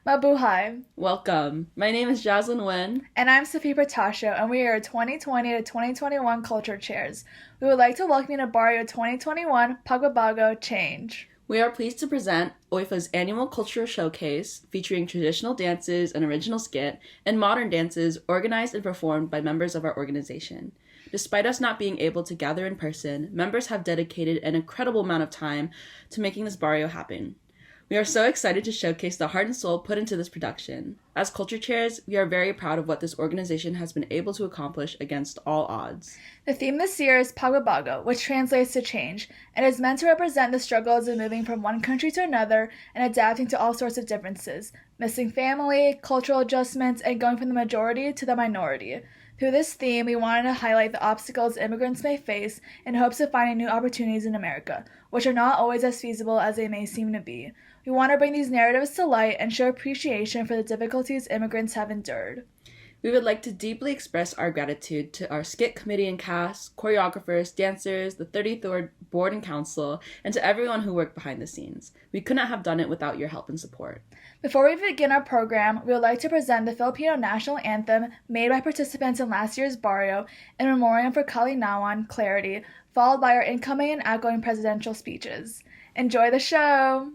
Mabuhay. Welcome. My name is Jocelyn Wen. And I'm Sophie Bertascio, and we are 2020 to 2021 Culture Chairs. We would like to welcome you to Barrio 2021 Pagbabago Change. We are pleased to present OIFA's annual cultural showcase featuring traditional dances, an original skit, and modern dances organized and performed by members of our organization. Despite us not being able to gather in person, members have dedicated an incredible amount of time to making this barrio happen. We are so excited to showcase the heart and soul put into this production. As culture chairs, we are very proud of what this organization has been able to accomplish against all odds. The theme this year is Pagbabago, which translates to change, and is meant to represent the struggles of moving from one country to another and adapting to all sorts of differences, missing family, cultural adjustments, and going from the majority to the minority. Through this theme, we wanted to highlight the obstacles immigrants may face in hopes of finding new opportunities in America, which are not always as feasible as they may seem to be. We want to bring these narratives to light and show appreciation for the difficulties immigrants have endured. We would like to deeply express our gratitude to our skit committee and cast, choreographers, dancers, the 33rd Board and Council, and to everyone who worked behind the scenes. We could not have done it without your help and support. Before we begin our program, we would like to present the Filipino national anthem made by participants in last year's Barrio in memoriam for Kalinawan, Clarity, followed by our incoming and outgoing presidential speeches. Enjoy the show!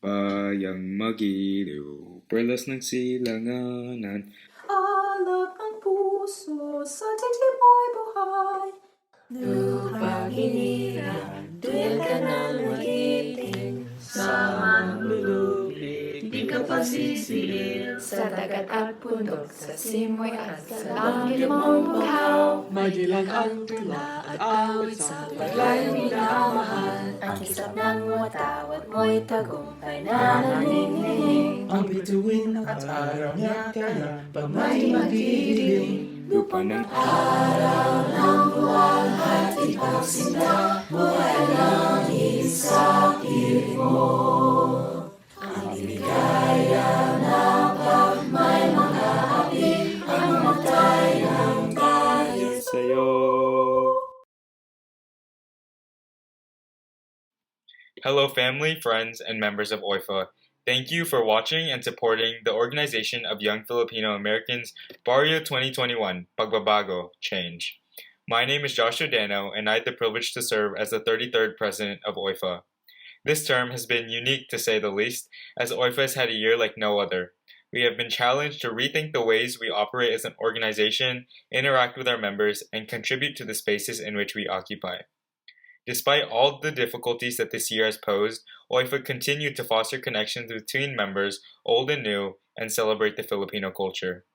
Bayang magiliw, perlas ng silanganan. Alab ang puso sa titip mo'y buhay. Lupang hinirang, tuyal ka ng magiting. Sa manlulubig, di ka pagsisiil. Sa dagat at bundok, sa simoy at sa langit mong bughaw. Magilang ang tula at awit sa paglayong minamahal. Ang kislap ng watawat mo'y tagumpay na naningning. Ang bituin at araw niya kaya pag may magdidilim. Lupa ng araw ng buwan at ipagsinta, buhay ng isa piling mo. Ang biligaya na pag may mga api, ang matay ng dahil Sa'yo. Hello family, friends, and members of OIFA. Thank you for watching and supporting the Organization of Young Filipino Americans Barrio 2021 Pagbabago Change. My name is Joshua Dano, and I had the privilege to serve as the 33rd President of OIFA. This term has been unique to say the least, as OIFA has had a year like no other. We have been challenged to rethink the ways we operate as an organization, interact with our members, and contribute to the spaces in which we occupy. Despite all the difficulties that this year has posed, OIFA continued to foster connections between members, old and new, and celebrate the Filipino culture.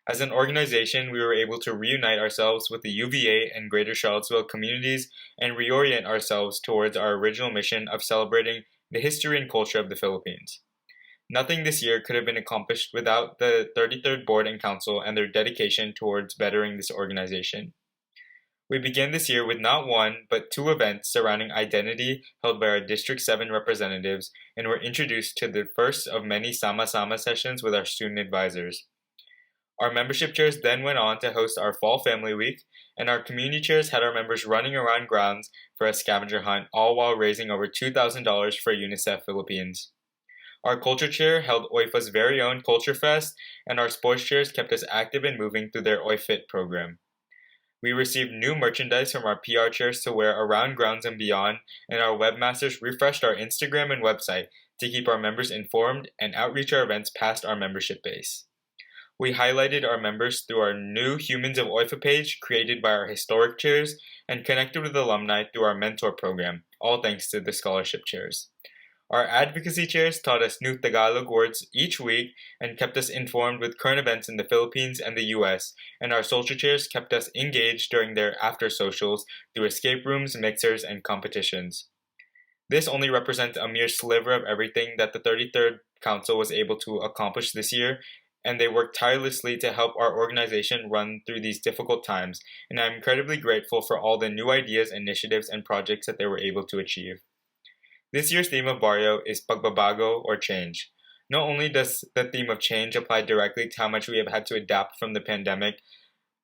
As an organization, we were able to reunite ourselves with the UVA and Greater Charlottesville communities and reorient ourselves towards our original mission of celebrating the history and culture of the Philippines. Nothing this year could have been accomplished without the 33rd Board and Council and their dedication towards bettering this organization. We began this year with not one, but two events surrounding identity held by our District 7 representatives and were introduced to the first of many Sama-Sama sessions with our student advisors. Our membership chairs then went on to host our Fall Family Week, and our community chairs had our members running around grounds for a scavenger hunt, all while raising over $2,000 for UNICEF Philippines. Our culture chair held OIFA's very own Culture Fest, and our sports chairs kept us active and moving through their OIFIT program. We received new merchandise from our PR chairs to wear around grounds and beyond, and our webmasters refreshed our Instagram and website to keep our members informed and outreach our events past our membership base. We highlighted our members through our new Humans of OIFA page created by our historic chairs and connected with alumni through our mentor program, all thanks to the scholarship chairs. Our advocacy chairs taught us new Tagalog words each week and kept us informed with current events in the Philippines and the US, and our social chairs kept us engaged during their after socials through escape rooms, mixers, and competitions. This only represents a mere sliver of everything that the 33rd Council was able to accomplish this year, and they worked tirelessly to help our organization run through these difficult times, and I'm incredibly grateful for all the new ideas, initiatives, and projects that they were able to achieve. This year's theme of Barrio is Pagbabago or Change. Not only does the theme of change apply directly to how much we have had to adapt from the pandemic,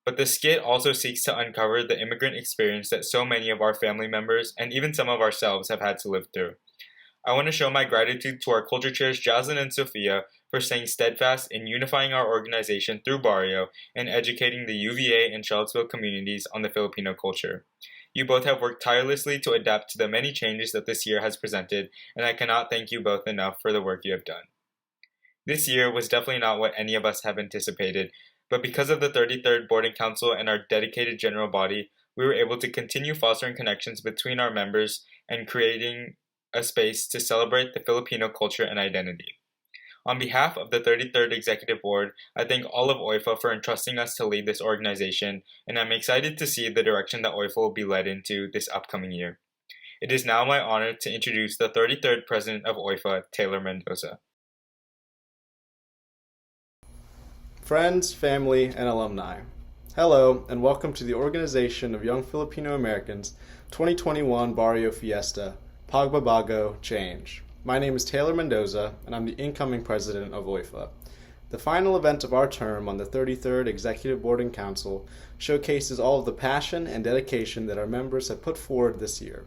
but the skit also seeks to uncover the immigrant experience that so many of our family members and even some of ourselves have had to live through. I want to show my gratitude to our culture chairs Jaslyn and Sophia for staying steadfast in unifying our organization through Barrio and educating the UVA and Charlottesville communities on the Filipino culture. You both have worked tirelessly to adapt to the many changes that this year has presented, and I cannot thank you both enough for the work you have done. This year was definitely not what any of us have anticipated, but because of the 33rd Boarding Council and our dedicated general body, we were able to continue fostering connections between our members and creating a space to celebrate the Filipino culture and identity. On behalf of the 33rd Executive Board, I thank all of OIFA for entrusting us to lead this organization, and I'm excited to see the direction that OIFA will be led into this upcoming year. It is now my honor to introduce the 33rd President of OIFA, Taylor Mendoza. Friends, family, and alumni, hello, and welcome to the Organization of Young Filipino Americans 2021 Barrio Fiesta, Pagbabago, Change. My name is Taylor Mendoza, and I'm the incoming president of OIFA. The final event of our term on the 33rd Executive Boarding Council showcases all of the passion and dedication that our members have put forward this year.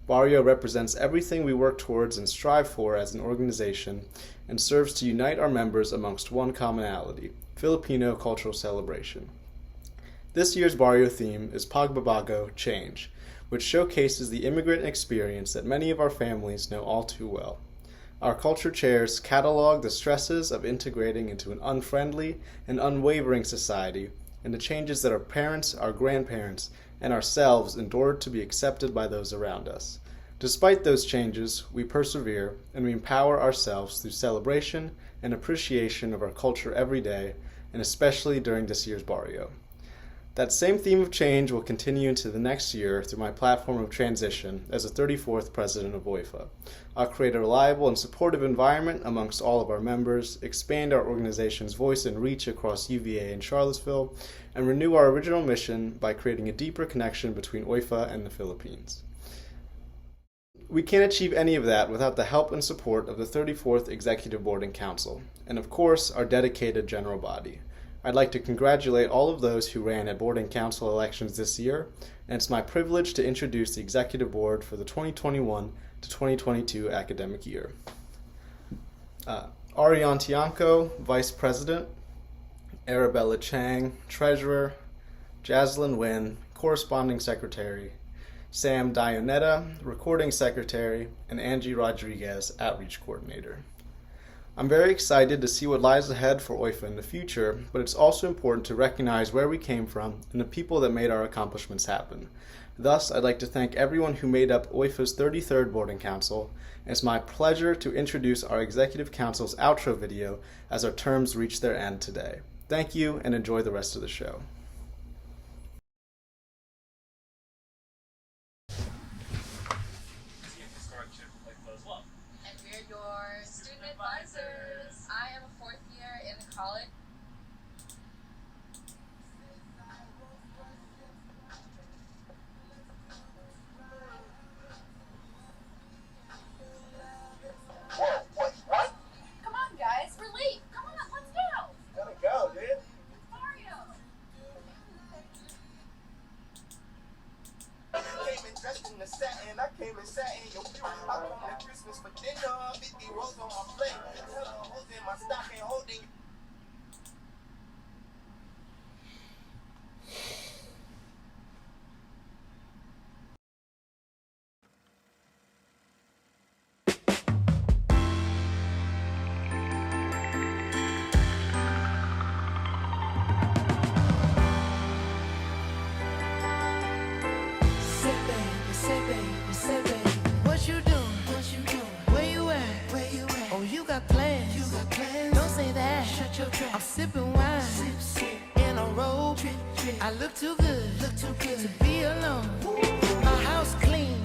Barrio represents everything we work towards and strive for as an organization and serves to unite our members amongst one commonality, Filipino cultural celebration. This year's Barrio theme is Pagbabago, Change, which showcases the immigrant experience that many of our families know all too well. Our culture chairs catalog the stresses of integrating into an unfriendly and unwavering society and the changes that our parents, our grandparents, and ourselves endured to be accepted by those around us. Despite those changes, we persevere and we empower ourselves through celebration and appreciation of our culture every day, and especially during this year's Barrio. That same theme of change will continue into the next year through my platform of transition as the 34th President of OIFA. I'll create a reliable and supportive environment amongst all of our members, expand our organization's voice and reach across UVA and Charlottesville, and renew our original mission by creating a deeper connection between OIFA and the Philippines. We can't achieve any of that without the help and support of the 34th Executive Boarding Council, and of course, our dedicated general body. I'd like to congratulate all of those who ran at boarding council elections this year, and it's my privilege to introduce the executive board for the 2021 to 2022 academic year. Ariane Tianco, Vice President, Arabella Chang, Treasurer, Jaslyn Nguyen, Corresponding Secretary, Sam Dionetta, Recording Secretary, and Angie Rodriguez, Outreach Coordinator. I'm very excited to see what lies ahead for OIFA in the future, but it's also important to recognize where we came from and the people that made our accomplishments happen. Thus, I'd like to thank everyone who made up OIFA's 33rd Boarding Council, and it's my pleasure to introduce our Executive Council's outro video as our terms reach their end today. Thank you, and enjoy the rest of the show. And we're your student advisors. I am a fourth year in college. Come on, guys, we're late. Come on, let's go. Gotta go, dude. Mario. Came in dressed in the satin, I came in satin. Yo, I come to Christmas for dinner, 50 rolls on my plate. Holding my stocking, holding. Say baby, what you doing? Where you at? Oh, you got plans. Don't say that. Shut your trap. I'm sipping wine. In a robe. I look too good to be alone. My house clean.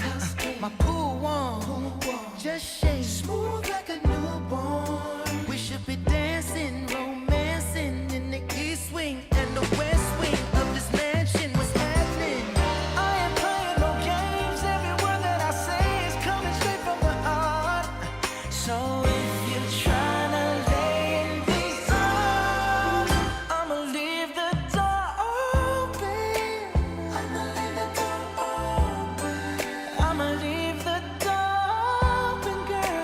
My pool warm. Just shake. Smooth like a newborn. We should be dancing, romancing in the east wing and the west wing of this mansion. What's happening? I ain't playing no games. Every word that I say is coming straight from the heart. So if you're tryna lay in these arms, I'ma leave the door open. I'ma leave the door open. I'ma leave the door open, girl.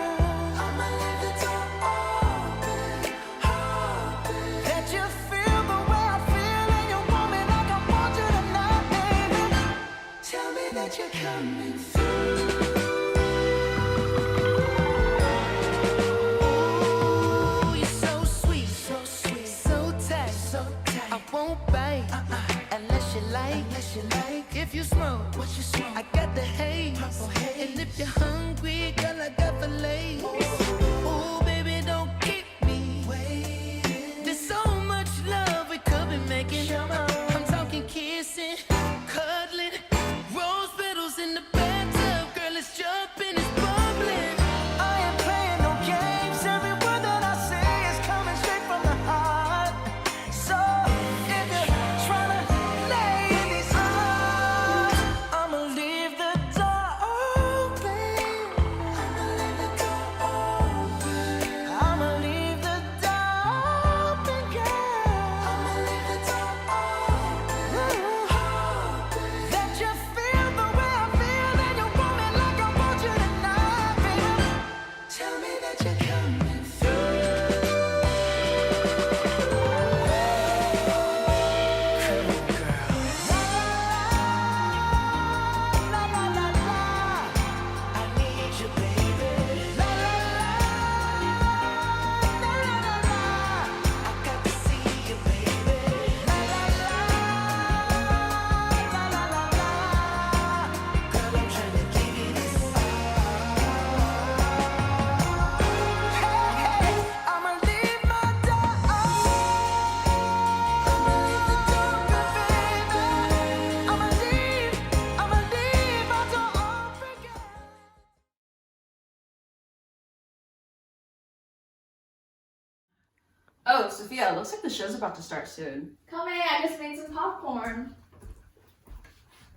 Oh, Sophia, looks like the show's about to start soon. Coming, I just made some popcorn.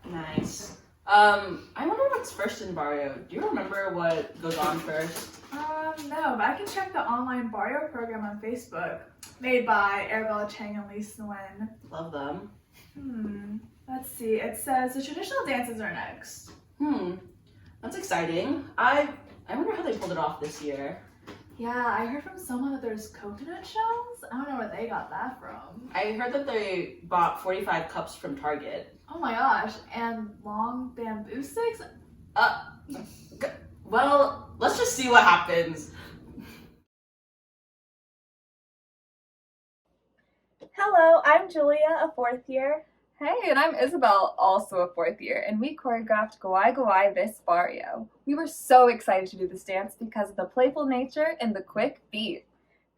Nice. I wonder what's first in Barrio. Do you remember what goes on first? No, but I can check the online Barrio program on Facebook, made by Arabella Chang and Lee Nguyen. Love them. Let's see, it says the traditional dances are next. That's exciting. I wonder how they pulled it off this year. Yeah, I heard from someone that there's coconut shells. I don't know where they got that from. I heard that they bought 45 cups from Target. Oh my gosh, and long bamboo sticks? Well, let's just see what happens. Hello, I'm Julia, a fourth year. Hey, and I'm Isabel, also a fourth year, and we choreographed Gawai Gawai this Barrio. We were so excited to do this dance because of the playful nature and the quick beat.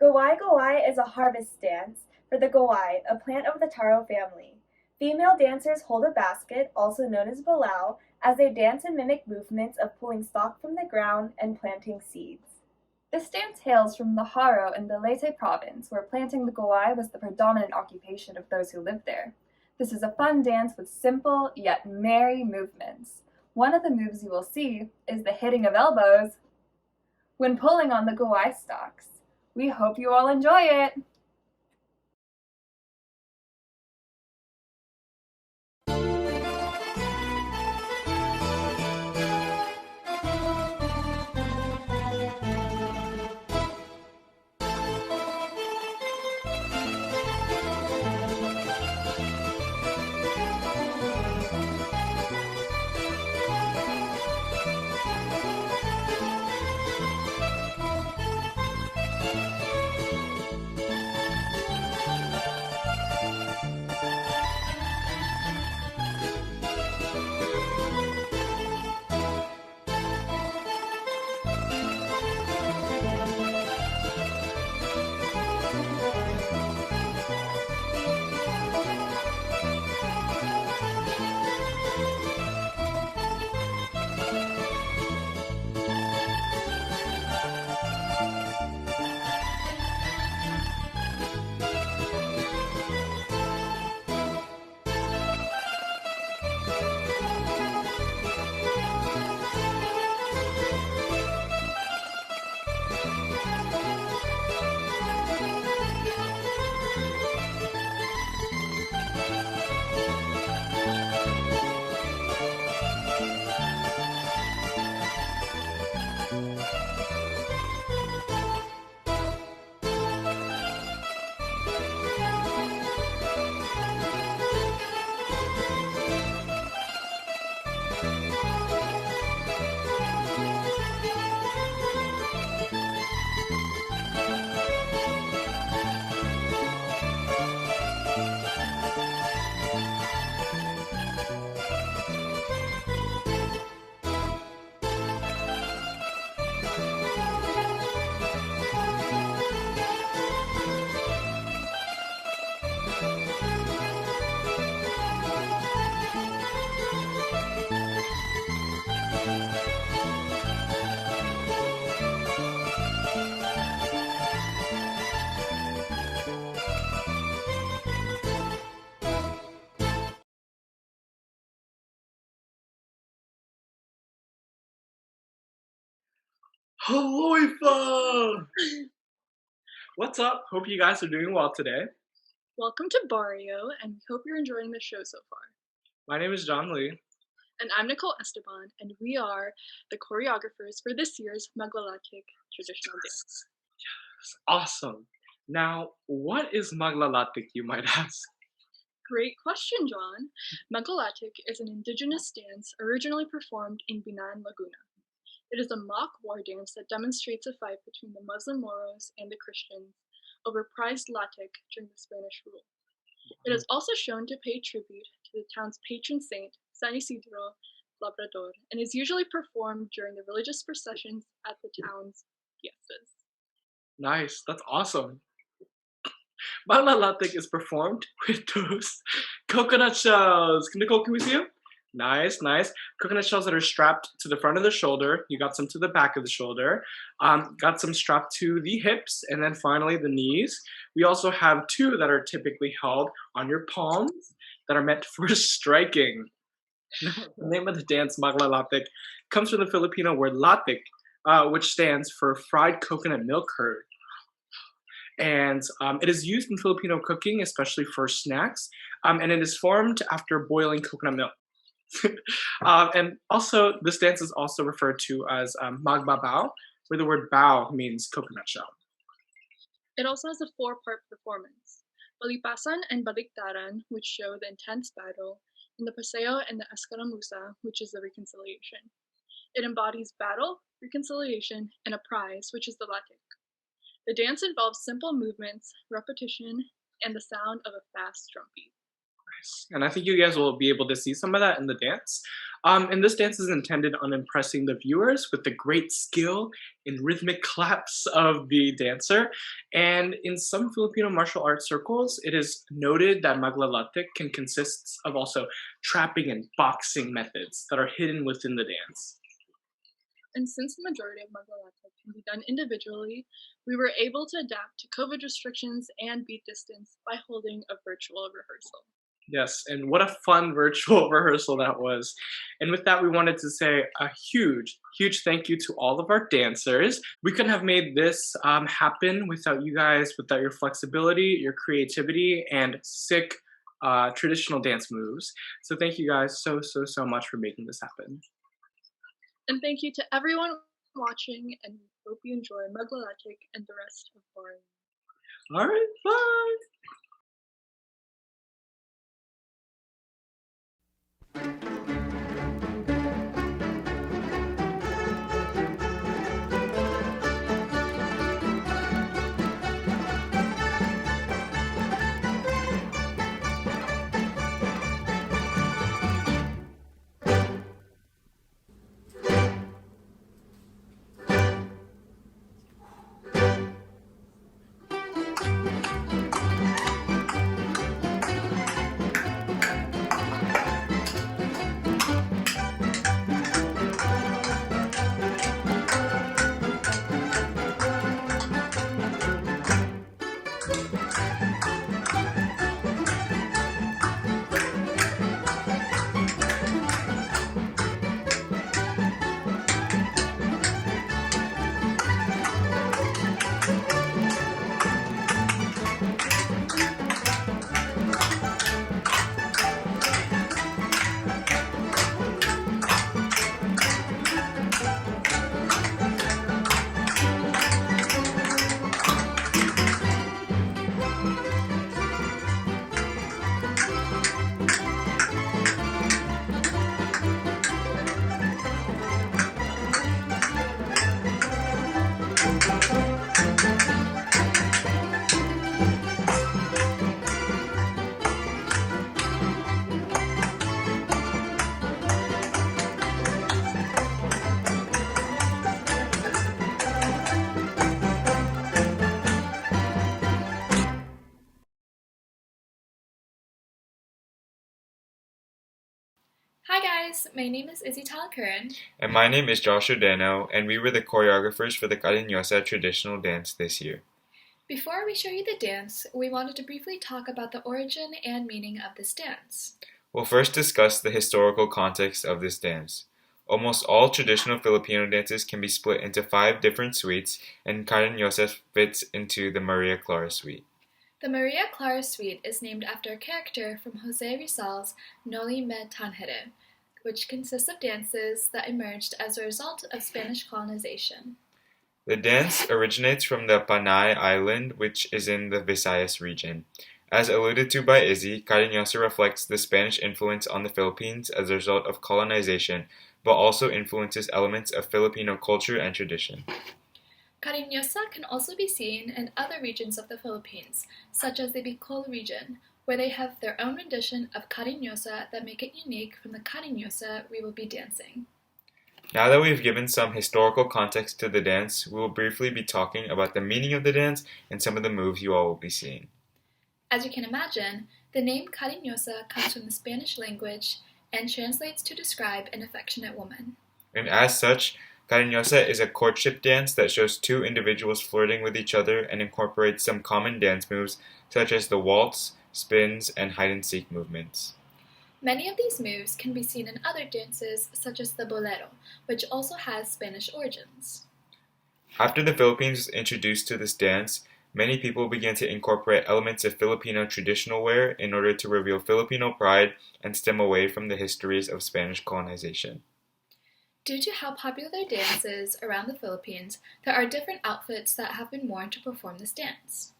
Gawai Gawai is a harvest dance for the Gawai, a plant of the taro family. Female dancers hold a basket, also known as balau, as they dance and mimic movements of pulling stalk from the ground and planting seeds. This dance hails from the Haro in the Leyte province, where planting the Gawai was the predominant occupation of those who lived there. This is a fun dance with simple yet merry movements. One of the moves you will see is the hitting of elbows when pulling on the Gawai stalks. We hope you all enjoy it! Aloifa! What's up? Hope you guys are doing well today. Welcome to Barrio, and we hope you're enjoying the show so far. My name is John Lee. And I'm Nicole Esteban, and we are the choreographers for this year's Maglalatik traditional dance. Yes, awesome. Now, what is Maglalatik, you might ask? Great question, John. Maglalatik is an indigenous dance originally performed in Binan, Laguna. It is a mock war dance that demonstrates a fight between the Muslim Moros and the Christians over prized latik during the Spanish rule. It is also shown to pay tribute to the town's patron saint, San Isidro Labrador, and is usually performed during the religious processions at the town's fiestas. Nice, that's awesome. Maglalatik is performed with those coconut shells. Nicole, can we see them? Nice, nice. Coconut shells that are strapped to the front of the shoulder. You got some to the back of the shoulder. Got some strapped to the hips, and then finally the knees. We also have two that are typically held on your palms that are meant for striking. The name of the dance, Maglalatik, comes from the Filipino word latik, which stands for fried coconut milk curd. And it is used in Filipino cooking, especially for snacks, and it is formed after boiling coconut milk. And also, this dance is also referred to as Magbabao, where the word bao means coconut shell. It also has a 4-part performance: Palipasan and Baliktaran, which show the intense battle, and the Paseo and the Escaramuza, which is the reconciliation. It embodies battle, reconciliation, and a prize, which is the latik. The dance involves simple movements, repetition, and the sound of a fast drum beat. And I think you guys will be able to see some of that in the dance. And this dance is intended on impressing the viewers with the great skill and rhythmic claps of the dancer. And in some Filipino martial arts circles, it is noted that Maglalatik can consist of also trapping and boxing methods that are hidden within the dance. And since the majority of Maglalatik can be done individually, we were able to adapt to COVID restrictions and beat distance by holding a virtual rehearsal. Yes, and what a fun virtual rehearsal that was. And with that, we wanted to say a huge, huge thank you to all of our dancers. We couldn't have made this happen without you guys, without your flexibility, your creativity, and sick traditional dance moves. So thank you guys so much for making this happen. And thank you to everyone watching, and we hope you enjoy Maglalatik and the rest of Barrio. All right, bye! Hi guys, my name is Izzy Talakaran. And my name is Joshua Dano, and we were the choreographers for the Cariñosa traditional dance this year. Before we show you the dance, we wanted to briefly talk about the origin and meaning of this dance. We'll first discuss the historical context of this dance. Almost all traditional Filipino dances can be split into 5 different suites, and Cariñosa fits into the Maria Clara suite. The Maria Clara suite is named after a character from Jose Rizal's Noli Me Tangere, which consists of dances that emerged as a result of Spanish colonization. The dance originates from the Panay Island, which is in the Visayas region. As alluded to by Izzy, Cariñosa reflects the Spanish influence on the Philippines as a result of colonization, but also influences elements of Filipino culture and tradition. Cariñosa can also be seen in other regions of the Philippines, such as the Bicol region, where they have their own rendition of Cariñosa that make it unique from the Cariñosa we will be dancing. Now that we've given some historical context to the dance, we will briefly be talking about the meaning of the dance and some of the moves you all will be seeing. As you can imagine, the name Cariñosa comes from the Spanish language and translates to describe an affectionate woman. And as such, Cariñosa is a courtship dance that shows two individuals flirting with each other and incorporates some common dance moves such as the waltz, spins, and hide-and-seek movements. Many of these moves can be seen in other dances such as the bolero, which also has Spanish origins. After the Philippines was introduced to this dance, many people began to incorporate elements of Filipino traditional wear in order to reveal Filipino pride and stem away from the histories of Spanish colonization. Due to how popular their dance is around the Philippines, there are different outfits that have been worn to perform this dance.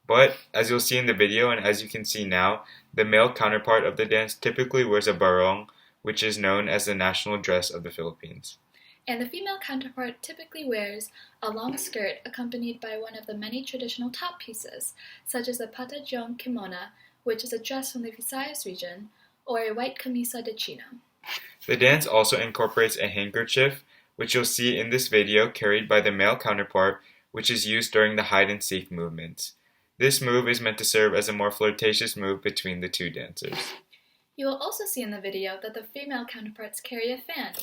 But, as you'll see in the video and as you can see now, the male counterpart of the dance typically wears a barong, which is known as the national dress of the Philippines. And the female counterpart typically wears a long skirt accompanied by one of the many traditional top pieces, such as the patadyon kimono, which is a dress from the Visayas region, or a white camisa de chino. The dance also incorporates a handkerchief, which you'll see in this video carried by the male counterpart, which is used during the hide-and-seek movements. This move is meant to serve as a more flirtatious move between the two dancers. You will also see in the video that the female counterparts carry a fan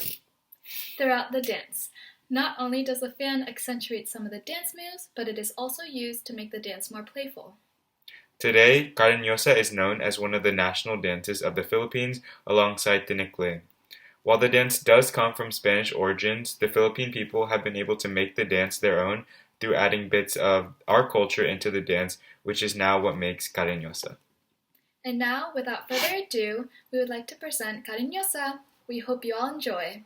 throughout the dance. Not only does the fan accentuate some of the dance moves, but it is also used to make the dance more playful. Today, Cariñosa is known as one of the national dances of the Philippines alongside Tinikling. While the dance does come from Spanish origins, the Philippine people have been able to make the dance their own through adding bits of our culture into the dance, which is now what makes Cariñosa. And now, without further ado, we would like to present Cariñosa. We hope you all enjoy.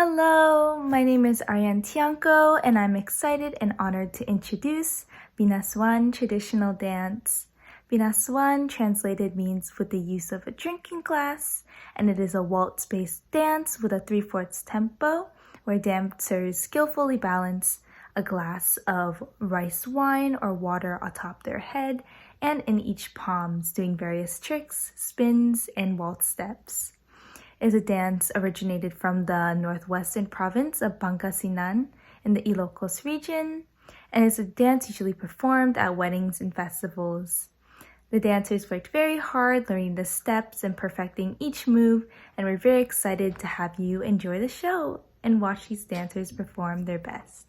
Hello, my name is Ariane Tianco, and I'm excited and honored to introduce Binasuan traditional dance. Binasuan translated means with the use of a drinking glass, and it is a waltz-based dance with a 3/4 tempo where dancers skillfully balance a glass of rice wine or water atop their head and in each palms, doing various tricks, spins, and waltz steps. It is a dance originated from the northwestern province of Pangasinan in the Ilocos region, and is a dance usually performed at weddings and festivals. The dancers worked very hard learning the steps and perfecting each move, and we're very excited to have you enjoy the show and watch these dancers perform their best.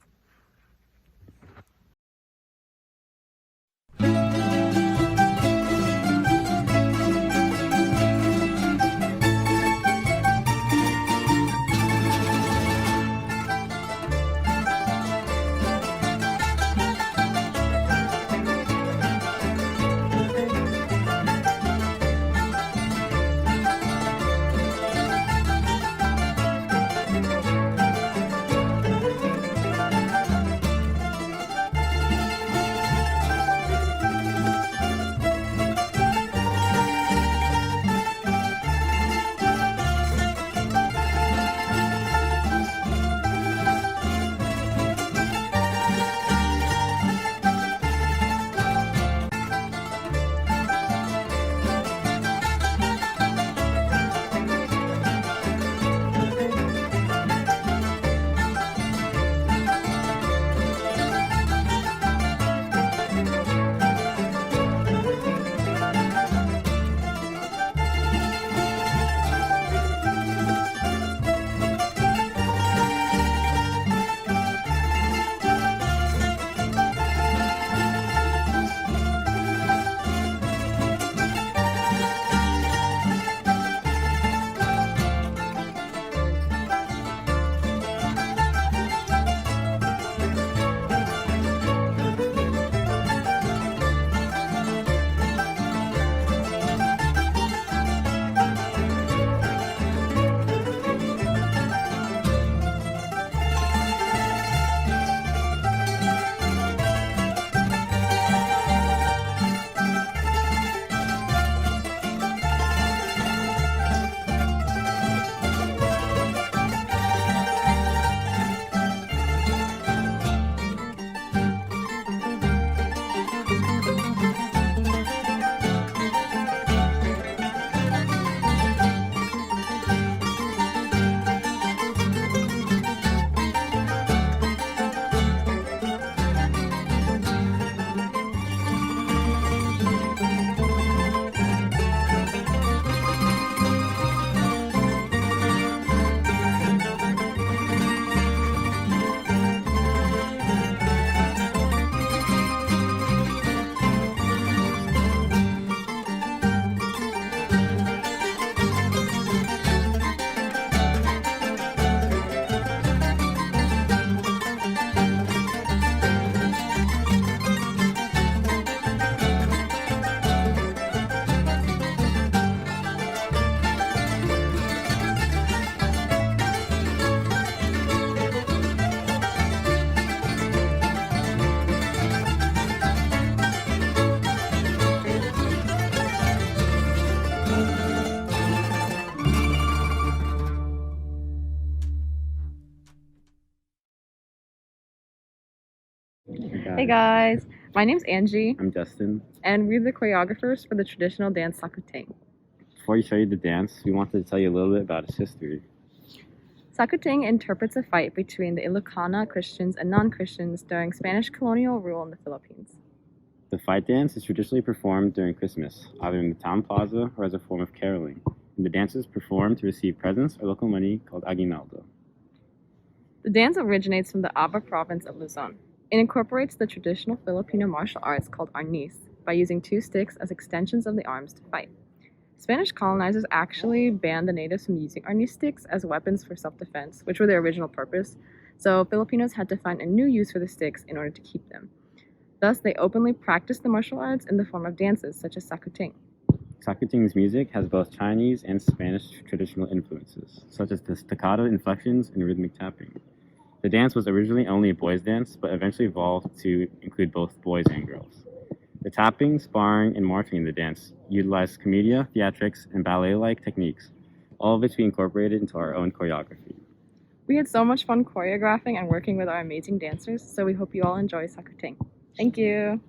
Hey guys, my name's Angie, I'm Justin. and we're the choreographers for the traditional dance Sakuting. Before we show you the dance, we wanted to tell you a little bit about its history. Sakuting interprets a fight between the Ilocana Christians and non-Christians during Spanish colonial rule in the Philippines. The fight dance is traditionally performed during Christmas, either in the town plaza or as a form of caroling, and the dance is performed to receive presents or local money called aguinaldo. The dance originates from the Aba province of Luzon. It incorporates the traditional Filipino martial arts called arnis by using two sticks as extensions of the arms to fight. Spanish colonizers actually banned the natives from using arnis sticks as weapons for self-defense, which were their original purpose, so Filipinos had to find a new use for the sticks in order to keep them. Thus, they openly practiced the martial arts in the form of dances such as Sakuting. Sakuting's music has both Chinese and Spanish traditional influences, such as the staccato inflections and rhythmic tapping. The dance was originally only a boys' dance, but eventually evolved to include both boys and girls. The tapping, sparring, and marching in the dance utilize comedia, theatrics, and ballet-like techniques, all of which we incorporated into our own choreography. We had so much fun choreographing and working with our amazing dancers, so we hope you all enjoy Sakuting. Thank you!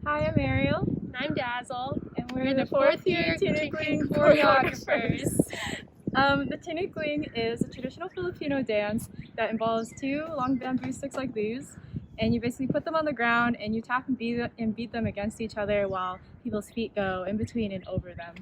Hi, I'm Ariel. I'm Dazzle. And we're the fourth year Tinikling choreographers. The Tinikling is a traditional Filipino dance that involves two long bamboo sticks like these. And you basically put them on the ground and you tap and beat them against each other while people's feet go in between and over them.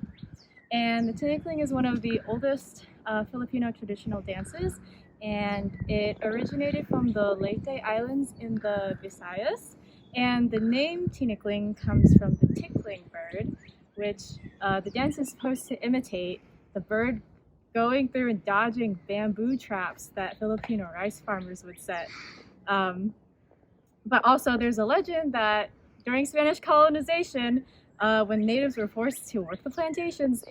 And the Tinikling is one of the oldest Filipino traditional dances, and it originated from the Leyte Islands in the Visayas. And the name Tinikling comes from the tickling bird, which the dance is supposed to imitate the bird going through and dodging bamboo traps that Filipino rice farmers would set. But also there's a legend that during Spanish colonization, when natives were forced to work the plantations,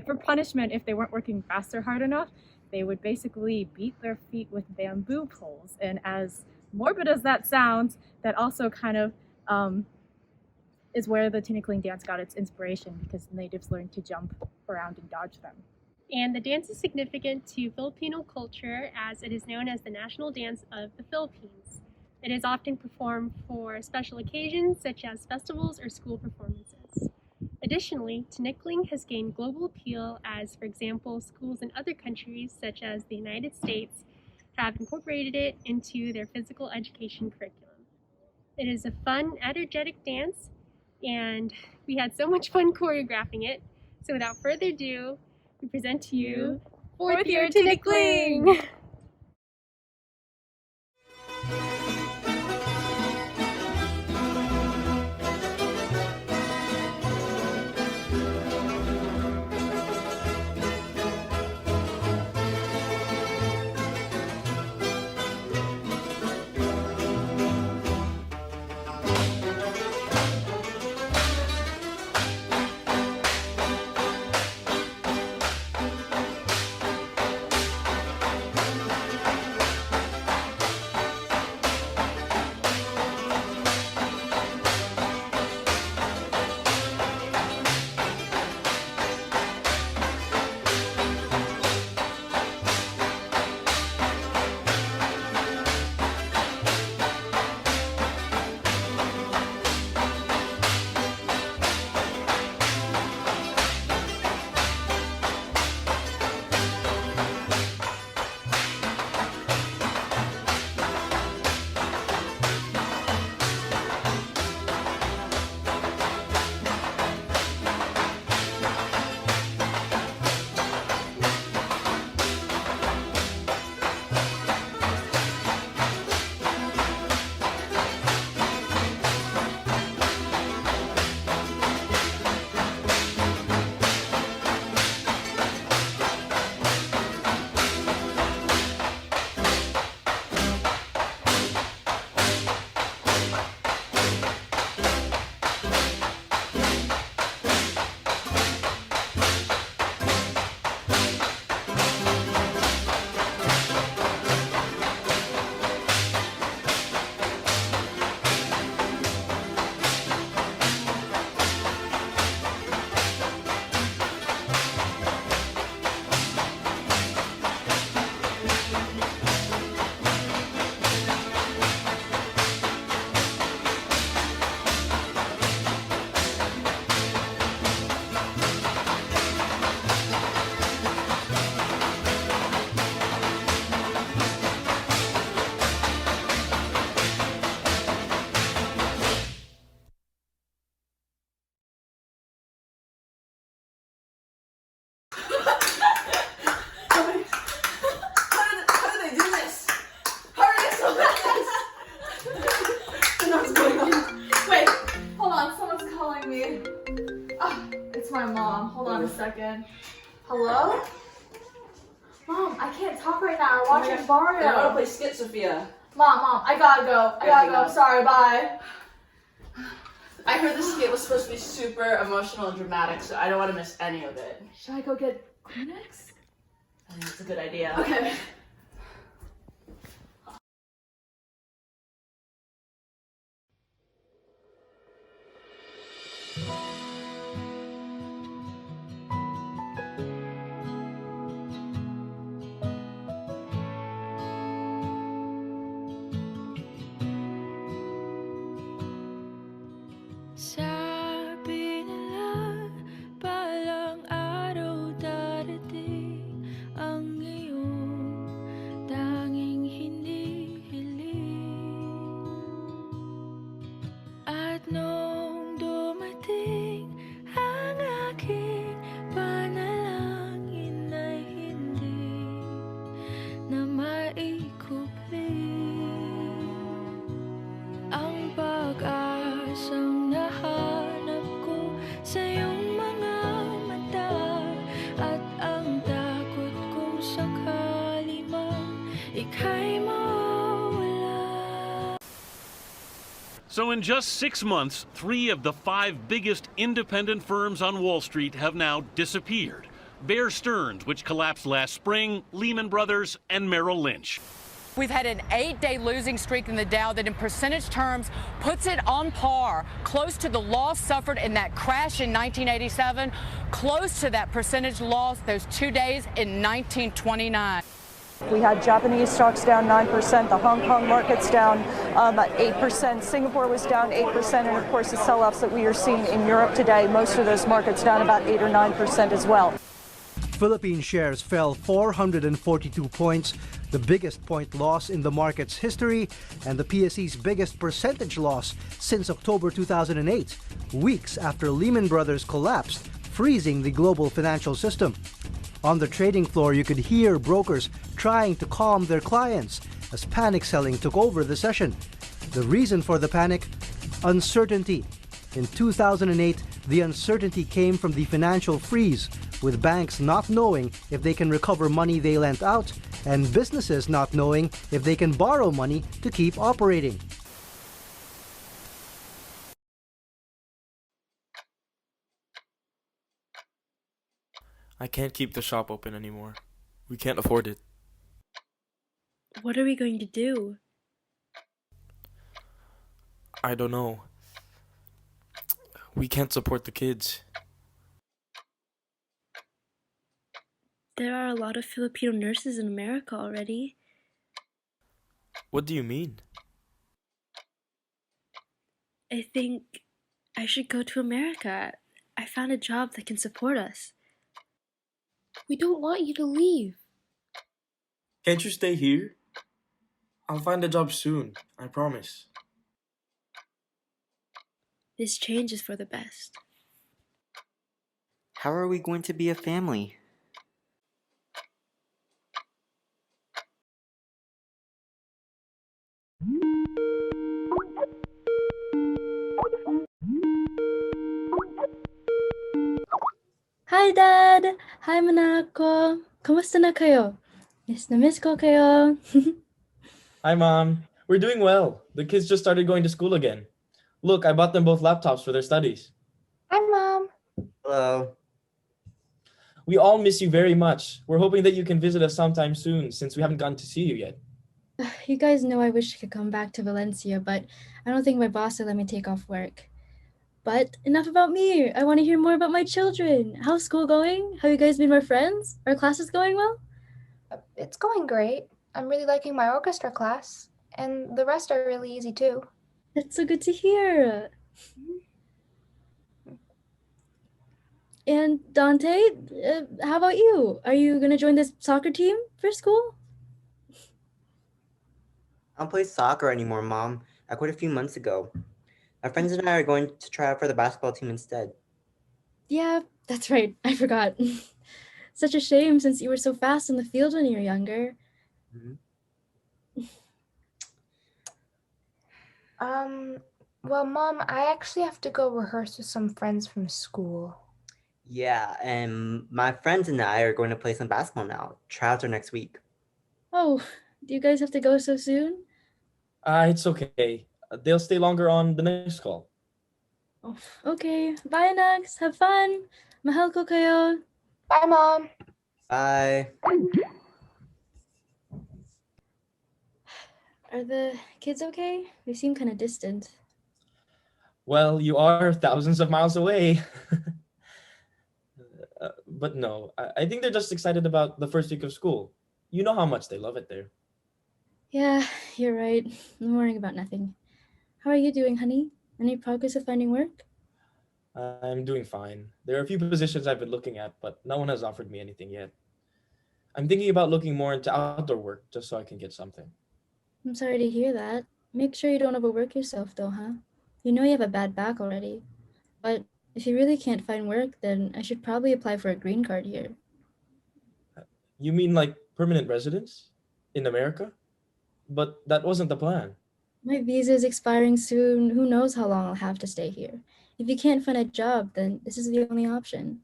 for punishment, if they weren't working fast or hard enough, they would basically beat their feet with bamboo poles. And as morbid as that sounds, that also kind of is where the Tinikling dance got its inspiration, because the natives learned to jump around and dodge them. And the dance is significant to Filipino culture as it is known as the national dance of the Philippines. It is often performed for special occasions such as festivals or school performances. Additionally, Tinikling has gained global appeal as, for example, schools in other countries such as the United States have incorporated it into their physical education curriculum. It is a fun, energetic dance, and we had so much fun choreographing it. So without further ado, we present to you fourth year Tinikling! my mom. Hold on a second. Hello? Mom, I can't talk right now. We're watching Barrio. I want to play skit, Sophia. Mom, I gotta go. I gotta go. Sorry, bye. I heard the skit was supposed to be super emotional and dramatic, so I don't want to miss any of it. Should I go get Kleenex? I think it's a good idea. Okay. Sabi nila, balang araw darating ang iyong tanging hinihiling. At nung dumating ang aking panalangin ay hindi na maikupling. Ang pag-asang nahanap ko sa iyong mga mata at ang takot kung sakali man ika'y mawala. So in just 6 months, 3 of the 5 biggest independent firms on Wall Street have now disappeared. Bear Stearns, which collapsed last spring, Lehman Brothers, and Merrill Lynch. We've had an 8-day losing streak in the Dow that in percentage terms puts it on par, close to the loss suffered in that crash in 1987, close to that percentage loss those 2 days in 1929. We had Japanese stocks down 9%, the Hong Kong market's down 8%, Singapore was down 8%, and of course the sell-offs that we are seeing in Europe today, most of those markets down about 8 or 9% as well. Philippine shares fell 442 points, the biggest point loss in the market's history, and the PSE's biggest percentage loss since October 2008, weeks after Lehman Brothers collapsed, freezing the global financial system. On the trading floor, you could hear brokers trying to calm their clients as panic selling took over the session. The reason for the panic? Uncertainty. In 2008, the uncertainty came from the financial freeze, with banks not knowing if they can recover money they lent out and businesses not knowing if they can borrow money to keep operating. I can't keep the shop open anymore. We can't afford it. What are we going to do? I don't know. We can't support the kids. There are a lot of Filipino nurses in America already. What do you mean? I think I should go to America. I found a job that can support us. We don't want you to leave. Can't you stay here? I'll find a job soon, I promise. This change is for the best. How are we going to be a family? Hi, Dad! Hi, mga ko! Kamusta na kayo? Miss ko kayo. Hi, Mom. We're doing well. The kids just started going to school again. Look, I bought them both laptops for their studies. Hi, Mom! Hello. We all miss you very much. We're hoping that you can visit us sometime soon, since we haven't gotten to see you yet. You guys know I wish I could come back to Valencia, but I don't think my boss will let me take off work. But enough about me. I want to hear more about my children. How's school going? Have you guys been my friends? Are classes going well? It's going great. I'm really liking my orchestra class, and the rest are really easy too. That's so good to hear. And Dante, how about you? Are you going to join this soccer team for school? I don't play soccer anymore, Mom. I quit a few months ago. My friends and I are going to try out for the basketball team instead. Yeah, that's right. I forgot. Such a shame since you were so fast in the field when you were younger. Well, Mom, I actually have to go rehearse with some friends from school. Yeah, and my friends and I are going to play some basketball now. Tryouts are next week. Oh, do you guys have to go so soon? It's okay. They'll stay longer on the next call. Oh, okay. Bye, Nags. Have fun. Mahal ko kayo. Bye, Mom. Bye. Are the kids okay? They seem kind of distant. Well, you are thousands of miles away. But no, I think they're just excited about the first week of school. You know how much they love it there. Yeah, you're right. I'm worrying about nothing. How are you doing, honey? Any progress with finding work? I'm doing fine. There are a few positions I've been looking at, but no one has offered me anything yet. I'm thinking about looking more into outdoor work just so I can get something. I'm sorry to hear that. Make sure you don't overwork yourself, though, huh? You know you have a bad back already. But if you really can't find work, then I should probably apply for a green card here. You mean like permanent residence in America? But that wasn't the plan. My visa is expiring soon. Who knows how long I'll have to stay here? If you can't find a job, then this is the only option.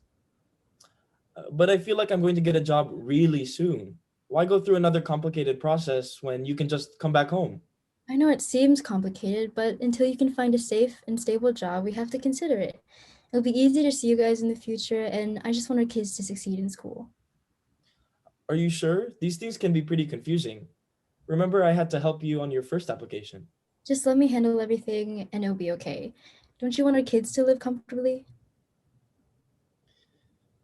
But I feel like I'm going to get a job really soon. Why go through another complicated process when you can just come back home? I know it seems complicated, but until you can find a safe and stable job, we have to consider it. It'll be easy to see you guys in the future, and I just want our kids to succeed in school. Are you sure? These things can be pretty confusing. Remember, I had to help you on your first application. Just let me handle everything, and it'll be okay. Don't you want our kids to live comfortably?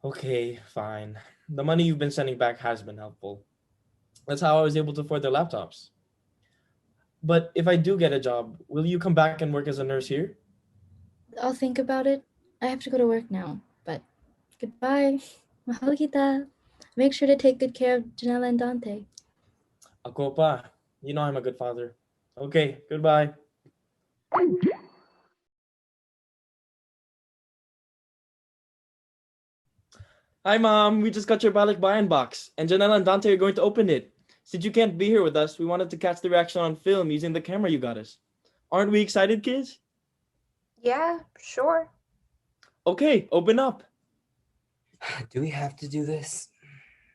Okay, fine. The money you've been sending back has been helpful. That's how I was able to afford their laptops. But if I do get a job, will you come back and work as a nurse here? I'll think about it. I have to go to work now, but goodbye. Mahal kita. Make sure to take good care of Janela and Dante. Ako pa. You know I'm a good father. Okay, goodbye. Hi, Mom. We just got your balikbayan box, and Janela and Dante are going to open it. Since you can't be here with us, we wanted to catch the reaction on film using the camera you got us. Aren't we excited, kids? Yeah, sure. Okay, open up. Do we have to do this?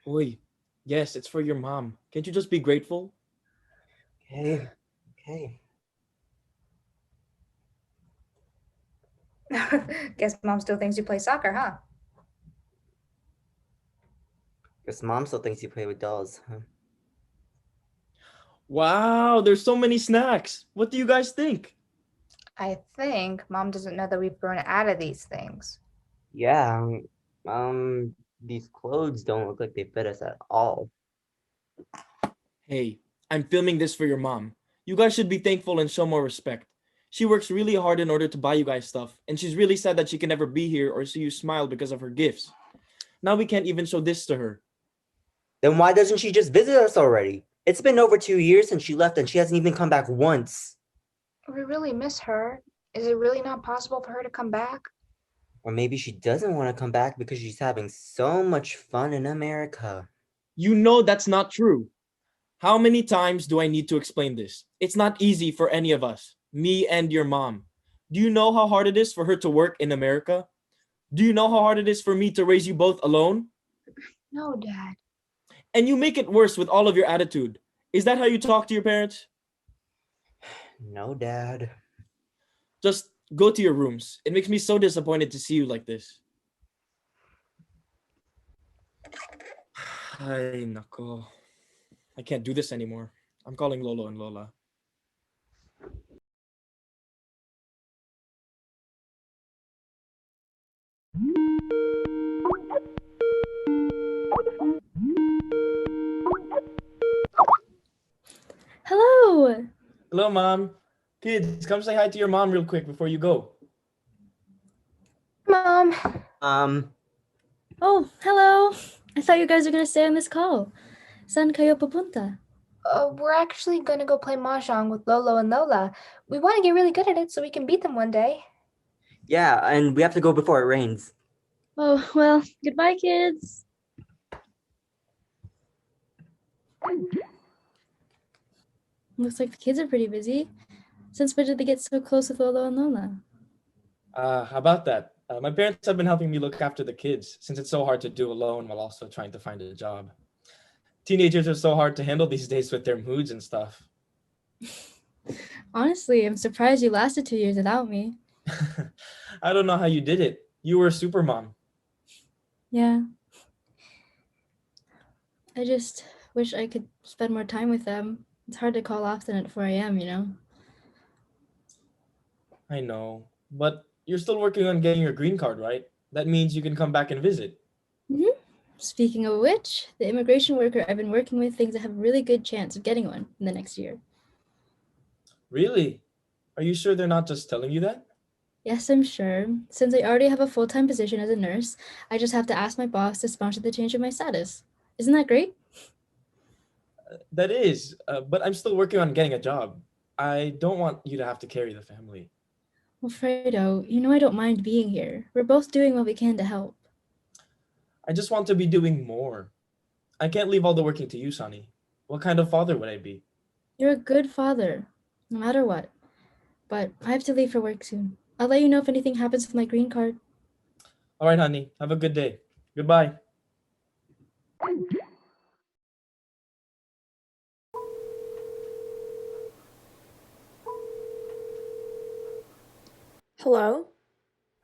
Oi, yes, it's for your mom. Can't you just be grateful? Okay. Guess Mom still thinks you play soccer, huh? Guess Mom still thinks you play with dolls, huh? Wow, there's so many snacks. What do you guys think? I think Mom doesn't know that we've grown out of these things. Yeah, these clothes don't look like they fit us at all. Hey, I'm filming this for your mom. You guys should be thankful and show more respect. She works really hard in order to buy you guys stuff, and she's really sad that she can never be here or see you smile because of her gifts. Now we can't even show this to her. Then why doesn't she just visit us already? It's been over 2 years since she left and she hasn't even come back once. We really miss her. Is it really not possible for her to come back? Or maybe she doesn't want to come back because she's having so much fun in America. You know that's not true. How many times do I need to explain this? It's not easy for any of us, me and your mom. Do you know how hard it is for her to work in America? Do you know how hard it is for me to raise you both alone? No, Dad. And you make it worse with all of your attitude. Is that how you talk to your parents? No, Dad. Just go to your rooms. It makes me so disappointed to see you like this. Ay, nako. I can't do this anymore. I'm calling Lolo and Lola. Hello! Hello, Mom. Kids, come say hi to your mom real quick before you go. Mom. Oh, hello. I thought you guys were going to stay on this call. Saan kayo papunta? We're actually gonna go play mahjong with Lolo and Lola. We want to get really good at it so we can beat them one day. Yeah, and we have to go before it rains. Oh, well, goodbye, kids. Looks like the kids are pretty busy. Since when did they get so close with Lolo and Lola? How about that? My parents have been helping me look after the kids since it's so hard to do alone while also trying to find a job. Teenagers are so hard to handle these days with their moods and stuff. Honestly, I'm surprised you lasted 2 years without me. I don't know how you did it. You were a super mom. Yeah. I just wish I could spend more time with them. It's hard to call often at 4 a.m., you know? I know, but you're still working on getting your green card, right? That means you can come back and visit. Mm-hmm. Speaking of which, the immigration worker I've been working with thinks I have a really good chance of getting one in the next year. Really? Are you sure they're not just telling you that? Yes, I'm sure. Since I already have a full-time position as a nurse, I just have to ask my boss to sponsor the change of my status. Isn't that great? That is, but I'm still working on getting a job. I don't want you to have to carry the family. Well, Fredo, you know I don't mind being here. We're both doing what we can to help. I just want to be doing more. I can't leave all the working to you, Sonny. What kind of father would I be? You're a good father, no matter what. But I have to leave for work soon. I'll let you know if anything happens with my green card. All right, honey. Have a good day. Goodbye. Hello?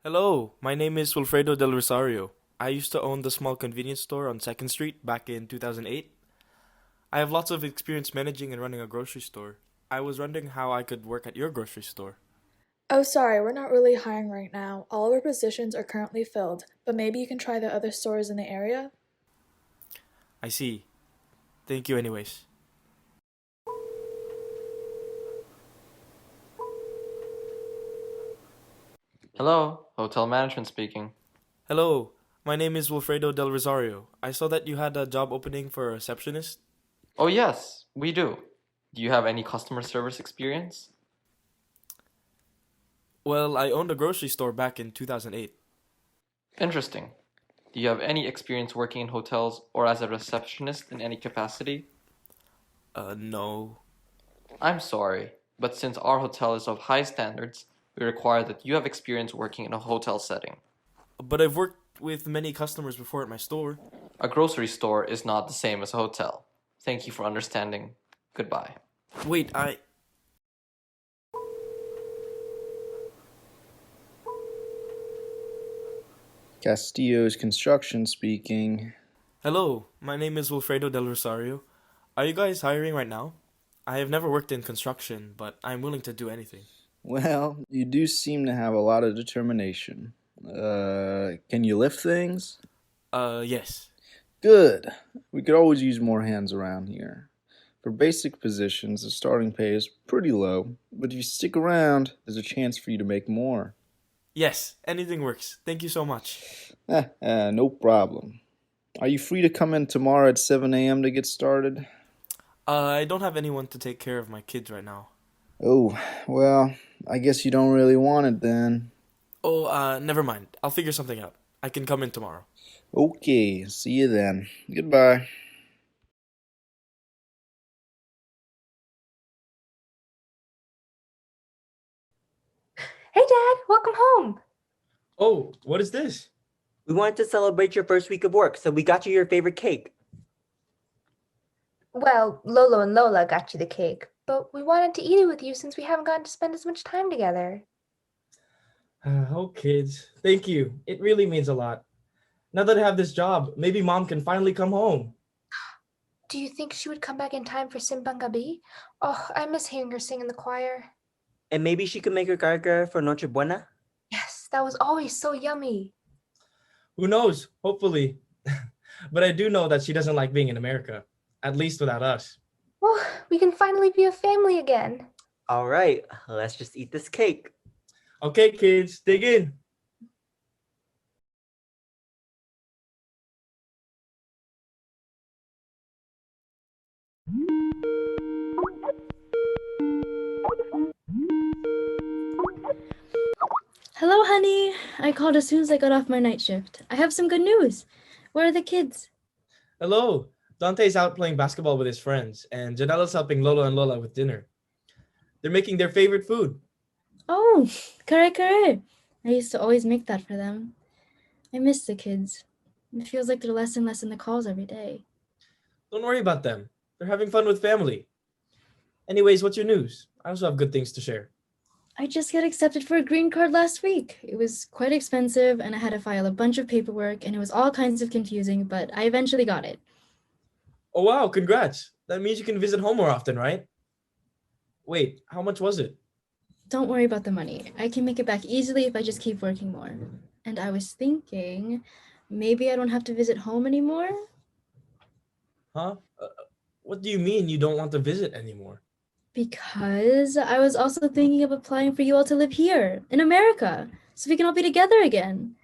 Hello, my name is Wilfredo del Rosario. I used to own the small convenience store on 2nd Street back in 2008. I have lots of experience managing and running a grocery store. I was wondering how I could work at your grocery store. Oh, sorry, we're not really hiring right now. All of our positions are currently filled, but maybe you can try the other stores in the area? I see. Thank you anyways. Hello, hotel management speaking. Hello, my name is Wilfredo del Rosario. I saw that you had a job opening for a receptionist. Oh, yes, we do. Do you have any customer service experience? Well, I owned a grocery store back in 2008. Interesting. Do you have any experience working in hotels or as a receptionist in any capacity? No. I'm sorry, but since our hotel is of high standards, we require that you have experience working in a hotel setting. But I've worked with many customers before at my store. A grocery store is not the same as a hotel. Thank you for understanding. Goodbye. Wait, Castillo's Construction speaking. Hello, my name is Wilfredo del Rosario. Are you guys hiring right now? I have never worked in construction, but I'm willing to do anything. Well, you do seem to have a lot of determination. Can you lift things? Yes. Good. We could always use more hands around here. For basic positions, the starting pay is pretty low, but if you stick around, there's a chance for you to make more. Yes, anything works. Thank you so much. No problem. Are you free to come in tomorrow at 7 a.m. to get started? I don't have anyone to take care of my kids right now. Oh, well, I guess you don't really want it then. Oh, never mind. I'll figure something out. I can come in tomorrow. Okay, see you then. Goodbye. Hey, Dad, welcome home. Oh, what is this? We wanted to celebrate your first week of work, so we got you your favorite cake. Well, Lolo and Lola got you the cake, but we wanted to eat it with you since we haven't gotten to spend as much time together. Oh, kids. Thank you. It really means a lot. Now that I have this job, maybe Mom can finally come home. Do you think she would come back in time for Simbang Gabi? Oh, I miss hearing her sing in the choir. And maybe she could make her gargara for Noche Buena? Yes, that was always so yummy. Who knows? Hopefully. But I do know that she doesn't like being in America, at least without us. Well, we can finally be a family again. All right, let's just eat this cake. Okay, kids, dig in. Hello, honey. I called as soon as I got off my night shift. I have some good news. Where are the kids? Hello. Dante's out playing basketball with his friends, and Janella's helping Lolo and Lola with dinner. They're making their favorite food. Oh, kare kare. I used to always make that for them. I miss the kids. It feels like they're less and less in the calls every day. Don't worry about them. They're having fun with family. Anyways, what's your news? I also have good things to share. I just got accepted for a green card last week. It was quite expensive, and I had to file a bunch of paperwork, and it was all kinds of confusing, but I eventually got it. Oh wow, congrats. That means you can visit home more often, right? Wait, how much was it? Don't worry about the money. I can make it back easily if I just keep working more. And I was thinking, maybe I don't have to visit home anymore? Huh? What do you mean you don't want to visit anymore? Because I was also thinking of applying for you all to live here, in America, so we can all be together again.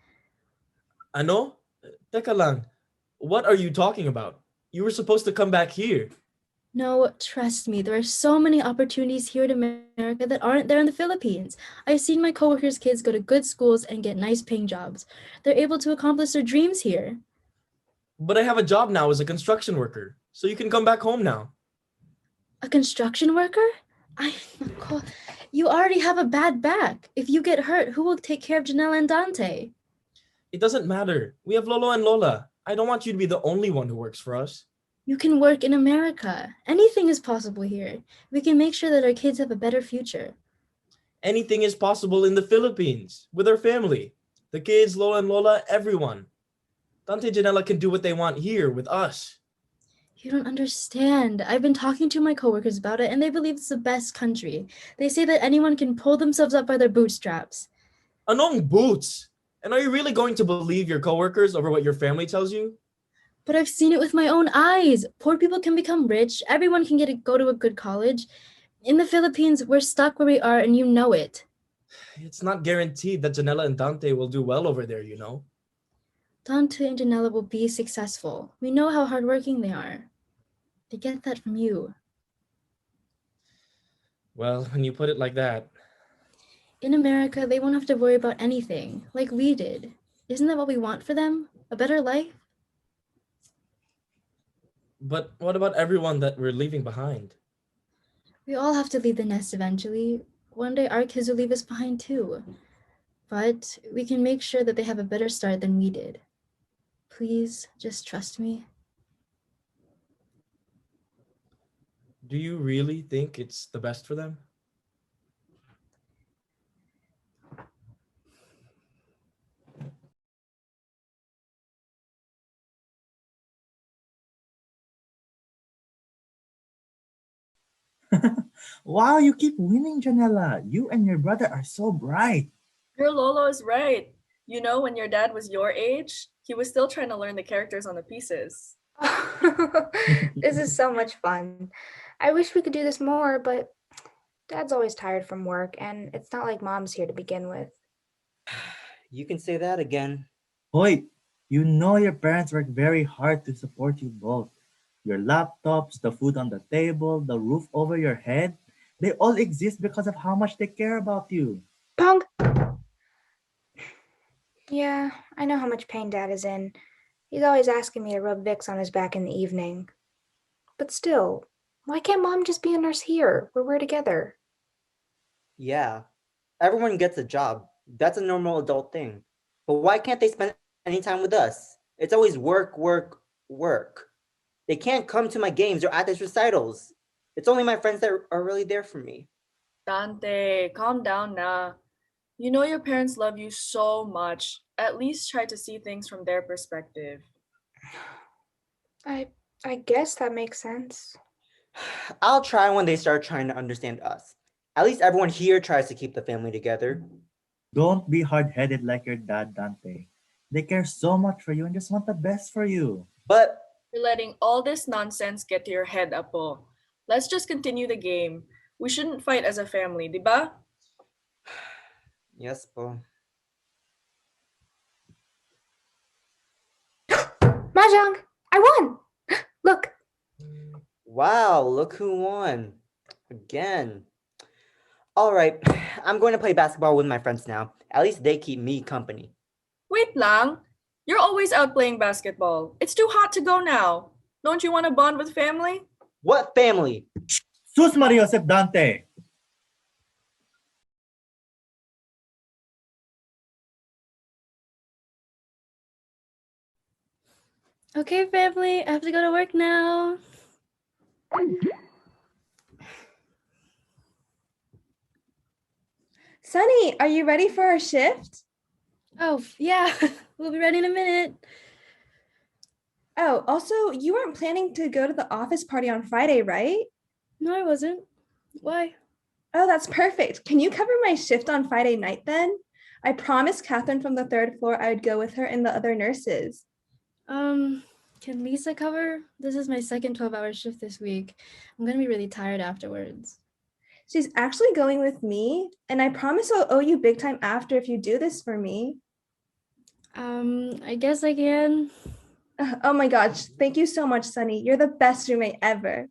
Ano? Teka lang. What are you talking about? You were supposed to come back here. No, trust me, there are so many opportunities here in America that aren't there in the Philippines. I've seen my coworkers' kids go to good schools and get nice paying jobs. They're able to accomplish their dreams here. But I have a job now as a construction worker, so you can come back home now. A construction worker? You already have a bad back. If you get hurt, who will take care of Janelle and Dante? It doesn't matter. We have Lolo and Lola. I don't want you to be the only one who works for us. You can work in America. Anything is possible here. We can make sure that our kids have a better future. Anything is possible in the Philippines with our family. The kids, Lola and Lola, everyone. Dante and Janela can do what they want here with us. You don't understand. I've been talking to my coworkers about it, and they believe it's the best country. They say that anyone can pull themselves up by their bootstraps. Anong boots? And are you really going to believe your coworkers over what your family tells you? But I've seen it with my own eyes. Poor people can become rich. Everyone can go to a good college. In the Philippines, we're stuck where we are, and you know it. It's not guaranteed that Janela and Dante will do well over there, you know? Dante and Janela will be successful. We know how hardworking they are. They get that from you. Well, when you put it like that. In America, they won't have to worry about anything, like we did. Isn't that what we want for them? A better life? But what about everyone that we're leaving behind? We all have to leave the nest eventually. One day our kids will leave us behind too. But we can make sure that they have a better start than we did. Please, just trust me. Do you really think it's the best for them? Wow, you keep winning, Janela. You and your brother are so bright. Your Lolo is right. You know, when your dad was your age, he was still trying to learn the characters on the pieces. This is so much fun. I wish we could do this more, but Dad's always tired from work, and it's not like Mom's here to begin with. You can say that again. Hoy, you know your parents work very hard to support you both. Your laptops, the food on the table, the roof over your head, they all exist because of how much they care about you. Pong! Yeah, I know how much pain Dad is in. He's always asking me to rub Vicks on his back in the evening. But still, why can't Mom just be a nurse here, where we're together? Yeah, everyone gets a job. That's a normal adult thing. But why can't they spend any time with us? It's always work, work, work. They can't come to my games or at these recitals. It's only my friends that are really there for me. Dante, calm down na. You know your parents love you so much. At least try to see things from their perspective. I guess that makes sense. I'll try when they start trying to understand us. At least everyone here tries to keep the family together. Don't be hard-headed like your dad, Dante. They care so much for you and just want the best for you. But you're letting all this nonsense get to your head, Apo. Let's just continue the game. We shouldn't fight as a family, diba? Yes, po. Mahjong! I won! Look! Wow, look who won. Again. Alright, I'm going to play basketball with my friends now. At least they keep me company. Wait lang. You're always out playing basketball. It's too hot to go now. Don't you want to bond with family? What family? Sus Maria Josep Dante! Okay, family, I have to go to work now. Sunny, are you ready for our shift? Oh, yeah, we'll be ready in a minute. Oh, also, you weren't planning to go to the office party on Friday, right? No, I wasn't. Why? Oh, that's perfect. Can you cover my shift on Friday night then? I promised Catherine from the third floor I would go with her and the other nurses. Can Lisa cover? This is my second 12-hour shift this week. I'm gonna be really tired afterwards. She's actually going with me, and I promise I'll owe you big time after if you do this for me. I guess I can. Oh my gosh, thank you so much, Sunny. You're the best roommate ever.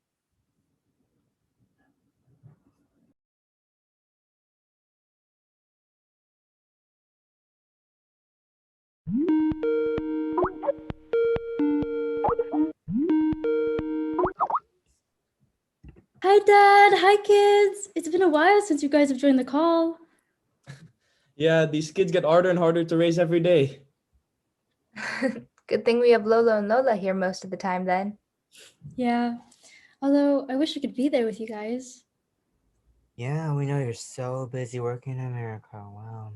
Hi, Dad. Hi, kids. It's been a while since you guys have joined the call. Yeah, these kids get harder and harder to raise every day. Good thing we have Lolo and Lola here most of the time then. Yeah. Although I wish I could be there with you guys. Yeah, we know you're so busy working in America. Wow.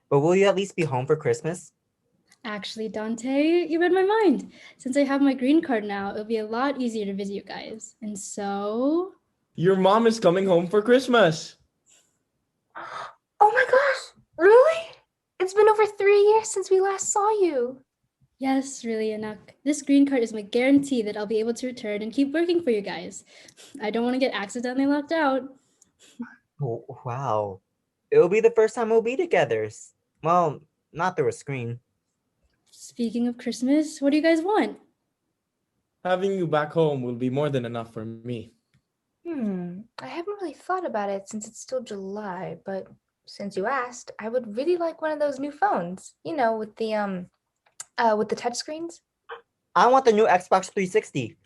But will you at least be home for Christmas? Actually, Dante, you read my mind. Since I have my green card now, it'll be a lot easier to visit you guys. And so... Your mom is coming home for Christmas. Oh my gosh, really? It's been over 3 years since we last saw you. Yes, really, Anak. This green card is my guarantee that I'll be able to return and keep working for you guys. I don't want to get accidentally locked out. Oh, wow. It'll be the first time we'll be together. Well, not through a screen. Speaking of Christmas, what do you guys want? Having you back home will be more than enough for me. I haven't really thought about it since it's still July, but since you asked, I would really like one of those new phones. You know, with the touchscreens. I want the new Xbox 360.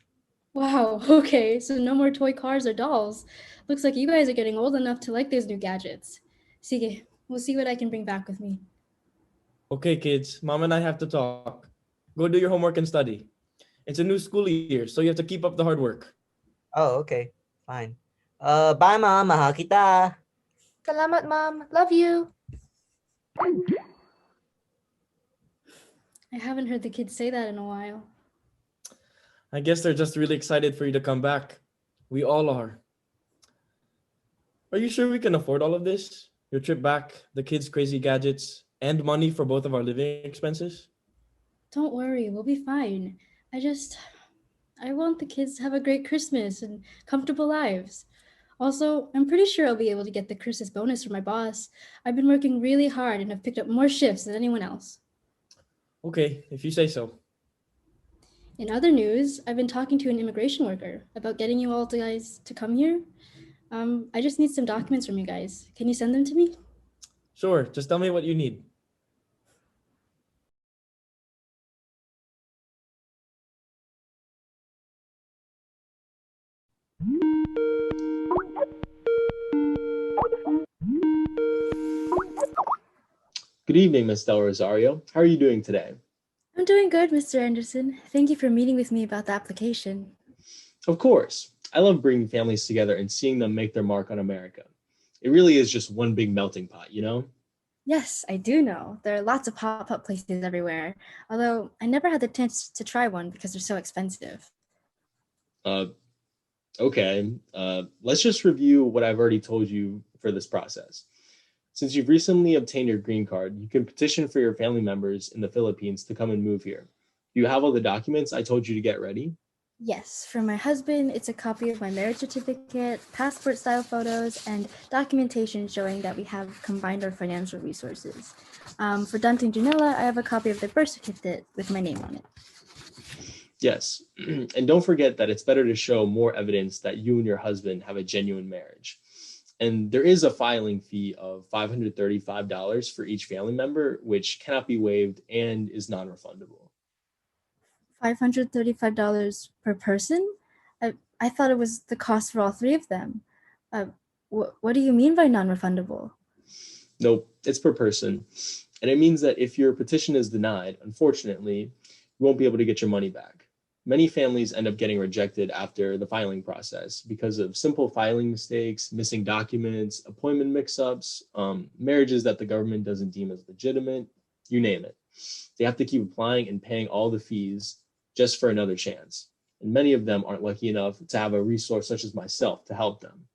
Wow, okay, so no more toy cars or dolls. Looks like you guys are getting old enough to like those new gadgets. Sige, we'll see what I can bring back with me. Okay, kids, Mom and I have to talk. Go do your homework and study. It's a new school year, so you have to keep up the hard work. Oh, okay. Fine. Bye, Mom. Mahal kita. Salamat, Mom. Love you. I haven't heard the kids say that in a while. I guess they're just really excited for you to come back. We all are. Are you sure we can afford all of this? Your trip back, the kids' crazy gadgets, and money for both of our living expenses? Don't worry, we'll be fine. I want the kids to have a great Christmas and comfortable lives. Also, I'm pretty sure I'll be able to get the Christmas bonus from my boss. I've been working really hard and have picked up more shifts than anyone else. Okay, if you say so. In other news, I've been talking to an immigration worker about getting you all guys to come here. I just need some documents from you guys. Can you send them to me? Sure, just tell me what you need. Good evening, Ms. Del Rosario. How are you doing today? I'm doing good, Mr. Anderson. Thank you for meeting with me about the application. Of course. I love bringing families together and seeing them make their mark on America. It really is just one big melting pot, you know? Yes, I do know. There are lots of pop-up places everywhere, although I never had the chance to try one because they're so expensive. Okay. Let's just review what I've already told you for this process. Since you've recently obtained your green card, you can petition for your family members in the Philippines to come and move here. Do you have all the documents I told you to get ready? Yes, for my husband, it's a copy of my marriage certificate, passport-style photos, and documentation showing that we have combined our financial resources. For Dante and Janella, I have a copy of their birth certificate with my name on it. Yes. And don't forget that it's better to show more evidence that you and your husband have a genuine marriage. And there is a filing fee of $535 for each family member, which cannot be waived and is non-refundable. $535 per person? I thought it was the cost for all three of them. What do you mean by non-refundable? Nope, it's per person. And it means that if your petition is denied, unfortunately, you won't be able to get your money back. Many families end up getting rejected after the filing process because of simple filing mistakes, missing documents, appointment mix-ups, marriages that the government doesn't deem as legitimate, you name it. They have to keep applying and paying all the fees just for another chance. And many of them aren't lucky enough to have a resource such as myself to help them.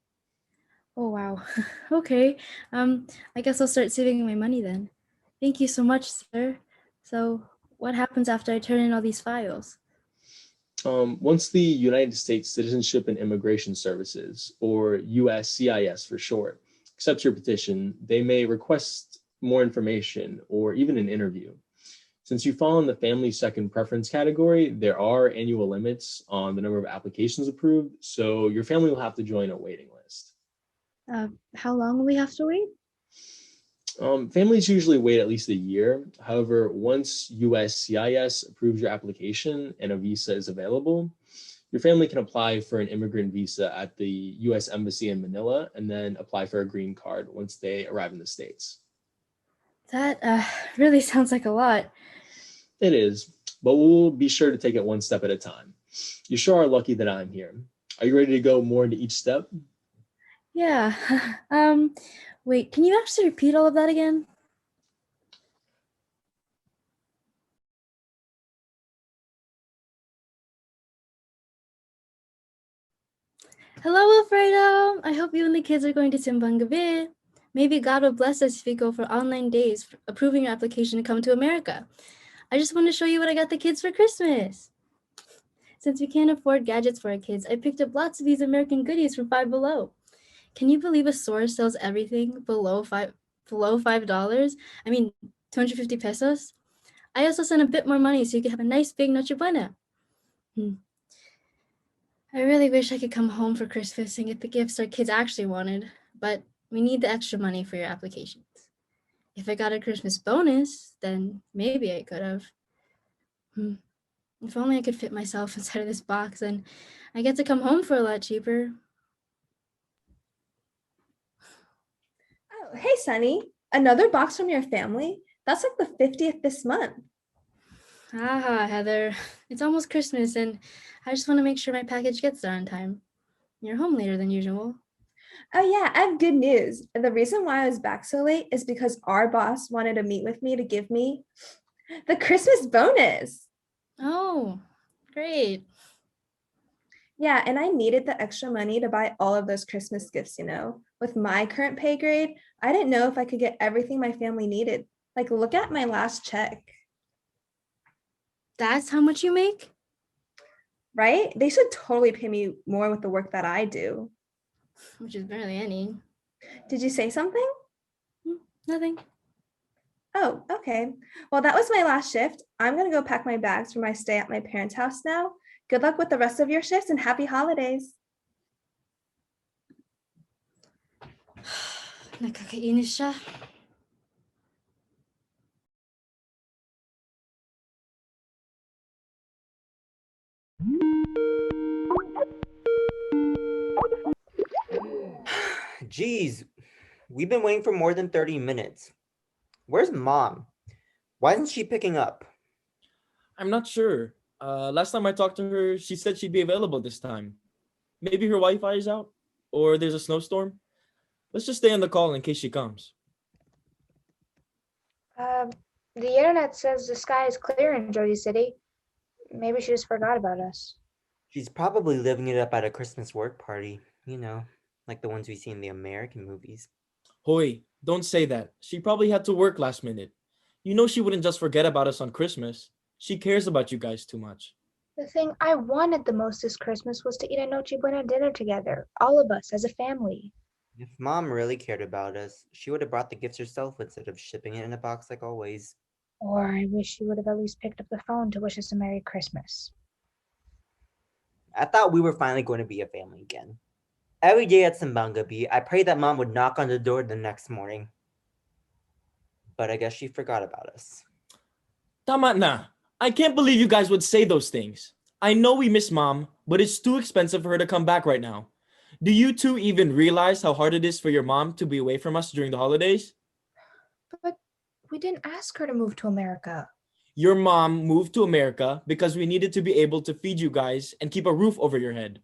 Oh, wow. Okay. I guess I'll start saving my money then. Thank you so much, sir. So, what happens after I turn in all these files? Once the United States Citizenship and Immigration Services, or USCIS for short, accepts your petition, they may request more information or even an interview. Since you fall in the family second preference category, there are annual limits on the number of applications approved, so your family will have to join a waiting list. How long will we have to wait? Families usually wait at least a year. However, once USCIS approves your application and a visa is available, your family can apply for an immigrant visa at the US Embassy in Manila and then apply for a green card once they arrive in the States. That really sounds like a lot. It is, but we'll be sure to take it one step at a time. You sure are lucky that I'm here. Are you ready to go more into each step? Yeah. Wait, can you actually repeat all of that again? Hello, Alfredo. I hope you and the kids are going to Simbang Gabi. Maybe God will bless us if we go for online days approving your application to come to America. I just want to show you what I got the kids for Christmas. Since we can't afford gadgets for our kids, I picked up lots of these American goodies from Five Below. Can you believe a store sells everything below $5? I mean, 250 pesos? I also sent a bit more money so you could have a nice big Noche Buena. I really wish I could come home for Christmas and get the gifts our kids actually wanted, but we need the extra money for your applications. If I got a Christmas bonus, then maybe I could have. If only I could fit myself inside of this box and I get to come home for a lot cheaper. Oh, hey, Sunny. Another box from your family? That's like the 50th this month. Heather. It's almost Christmas and I just want to make sure my package gets there on time. You're home later than usual. Oh, yeah, I have good news. The reason why I was back so late is because our boss wanted to meet with me to give me the Christmas bonus. Oh, great. Yeah, and I needed the extra money to buy all of those Christmas gifts, you know. With my current pay grade, I didn't know if I could get everything my family needed. Like, look at my last check. That's how much you make? Right? They should totally pay me more with the work that I do. Which is barely any. Did you say something? Nothing. Oh, okay. Well, that was my last shift. I'm going to go pack my bags for my stay at my parents' house now. Good luck with the rest of your shifts and happy holidays. Nakakainis siya. Jeez, we've been waiting for more than 30 minutes. Where's Mom? Why isn't she picking up? I'm not sure. Last time I talked to her, she said she'd be available this time. Maybe her Wi-Fi is out, or there's a snowstorm. Let's just stay on the call in case she comes. The internet says the sky is clear in Jersey City. Maybe she just forgot about us. She's probably living it up at a Christmas work party, you know, like the ones we see in the American movies. Hoy, don't say that. She probably had to work last minute. You know she wouldn't just forget about us on Christmas. She cares about you guys too much. The thing I wanted the most this Christmas was to eat a Noche Buena dinner together, all of us as a family. If Mom really cared about us, she would have brought the gifts herself instead of shipping it in a box like always. Or I wish she would have at least picked up the phone to wish us a Merry Christmas. I thought we were finally going to be a family again. Every day at Simbangabi, I prayed that Mom would knock on the door the next morning. But I guess she forgot about us. Tama na. I can't believe you guys would say those things. I know we miss Mom, but it's too expensive for her to come back right now. Do you two even realize how hard it is for your mom to be away from us during the holidays? But we didn't ask her to move to America. Your mom moved to America because we needed to be able to feed you guys and keep a roof over your head.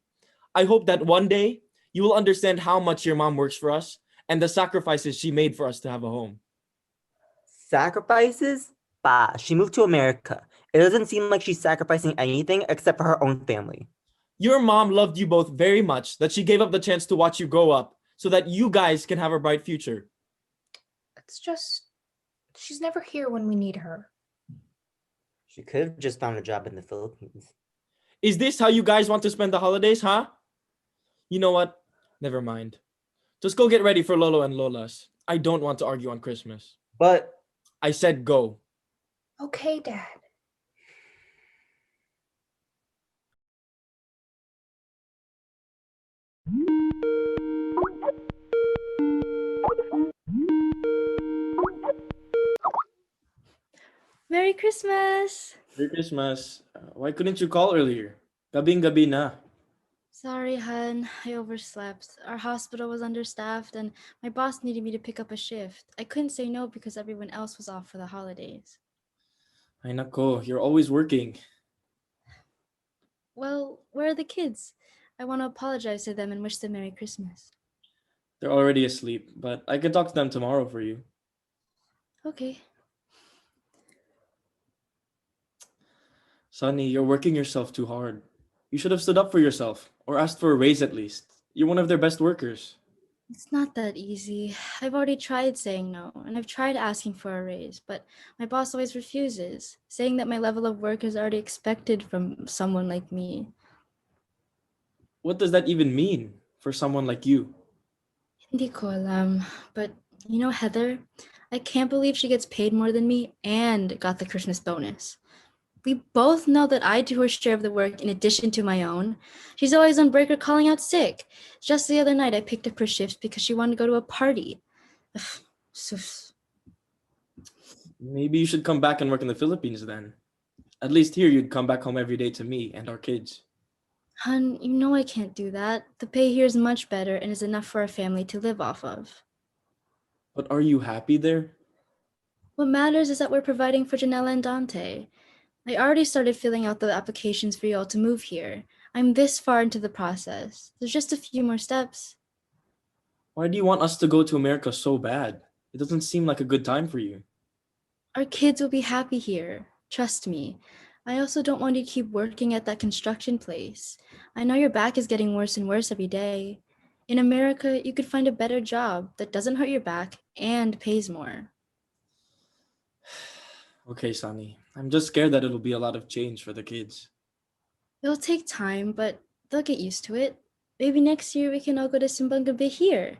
I hope that one day you will understand how much your mom works for us and the sacrifices she made for us to have a home. Sacrifices? Bah, she moved to America. It doesn't seem like she's sacrificing anything except for her own family. Your mom loved you both very much that she gave up the chance to watch you grow up so that you guys can have a bright future. It's just, she's never here when we need her. She could have just found a job in the Philippines. Is this how you guys want to spend the holidays, huh? You know what? Never mind. Just go get ready for Lolo and Lola's. I don't want to argue on Christmas. But I said go. Okay, Dad. Merry Christmas! Merry Christmas. Why couldn't you call earlier? Gabing gabi na. Sorry, hun. I overslept. Our hospital was understaffed, and my boss needed me to pick up a shift. I couldn't say no because everyone else was off for the holidays. Ay nako, you're always working. Well, where are the kids? I want to apologize to them and wish them Merry Christmas. They're already asleep, but I can talk to them tomorrow for you. Okay. Sonny, you're working yourself too hard. You should have stood up for yourself, or asked for a raise at least. You're one of their best workers. It's not that easy. I've already tried saying no, and I've tried asking for a raise, but my boss always refuses, saying that my level of work is already expected from someone like me. What does that even mean for someone like you? Hindi ko alam, but you know Heather? I can't believe she gets paid more than me and got the Christmas bonus. We both know that I do her share of the work in addition to my own. She's always on break or calling out sick. Just the other night, I picked up her shifts because she wanted to go to a party. Ugh, sus. Maybe you should come back and work in the Philippines then. At least here you'd come back home every day to me and our kids. Hun, you know I can't do that. The pay here is much better and is enough for our family to live off of. But are you happy there? What matters is that we're providing for Janella and Dante. I already started filling out the applications for you all to move here. I'm this far into the process. There's just a few more steps. Why do you want us to go to America so bad? It doesn't seem like a good time for you. Our kids will be happy here. Trust me. I also don't want you to keep working at that construction place. I know your back is getting worse and worse every day. In America, you could find a better job that doesn't hurt your back and pays more. Okay, Sunny. I'm just scared that it'll be a lot of change for the kids. It'll take time, but they'll get used to it. Maybe next year we can all go to Simbang Gabi here.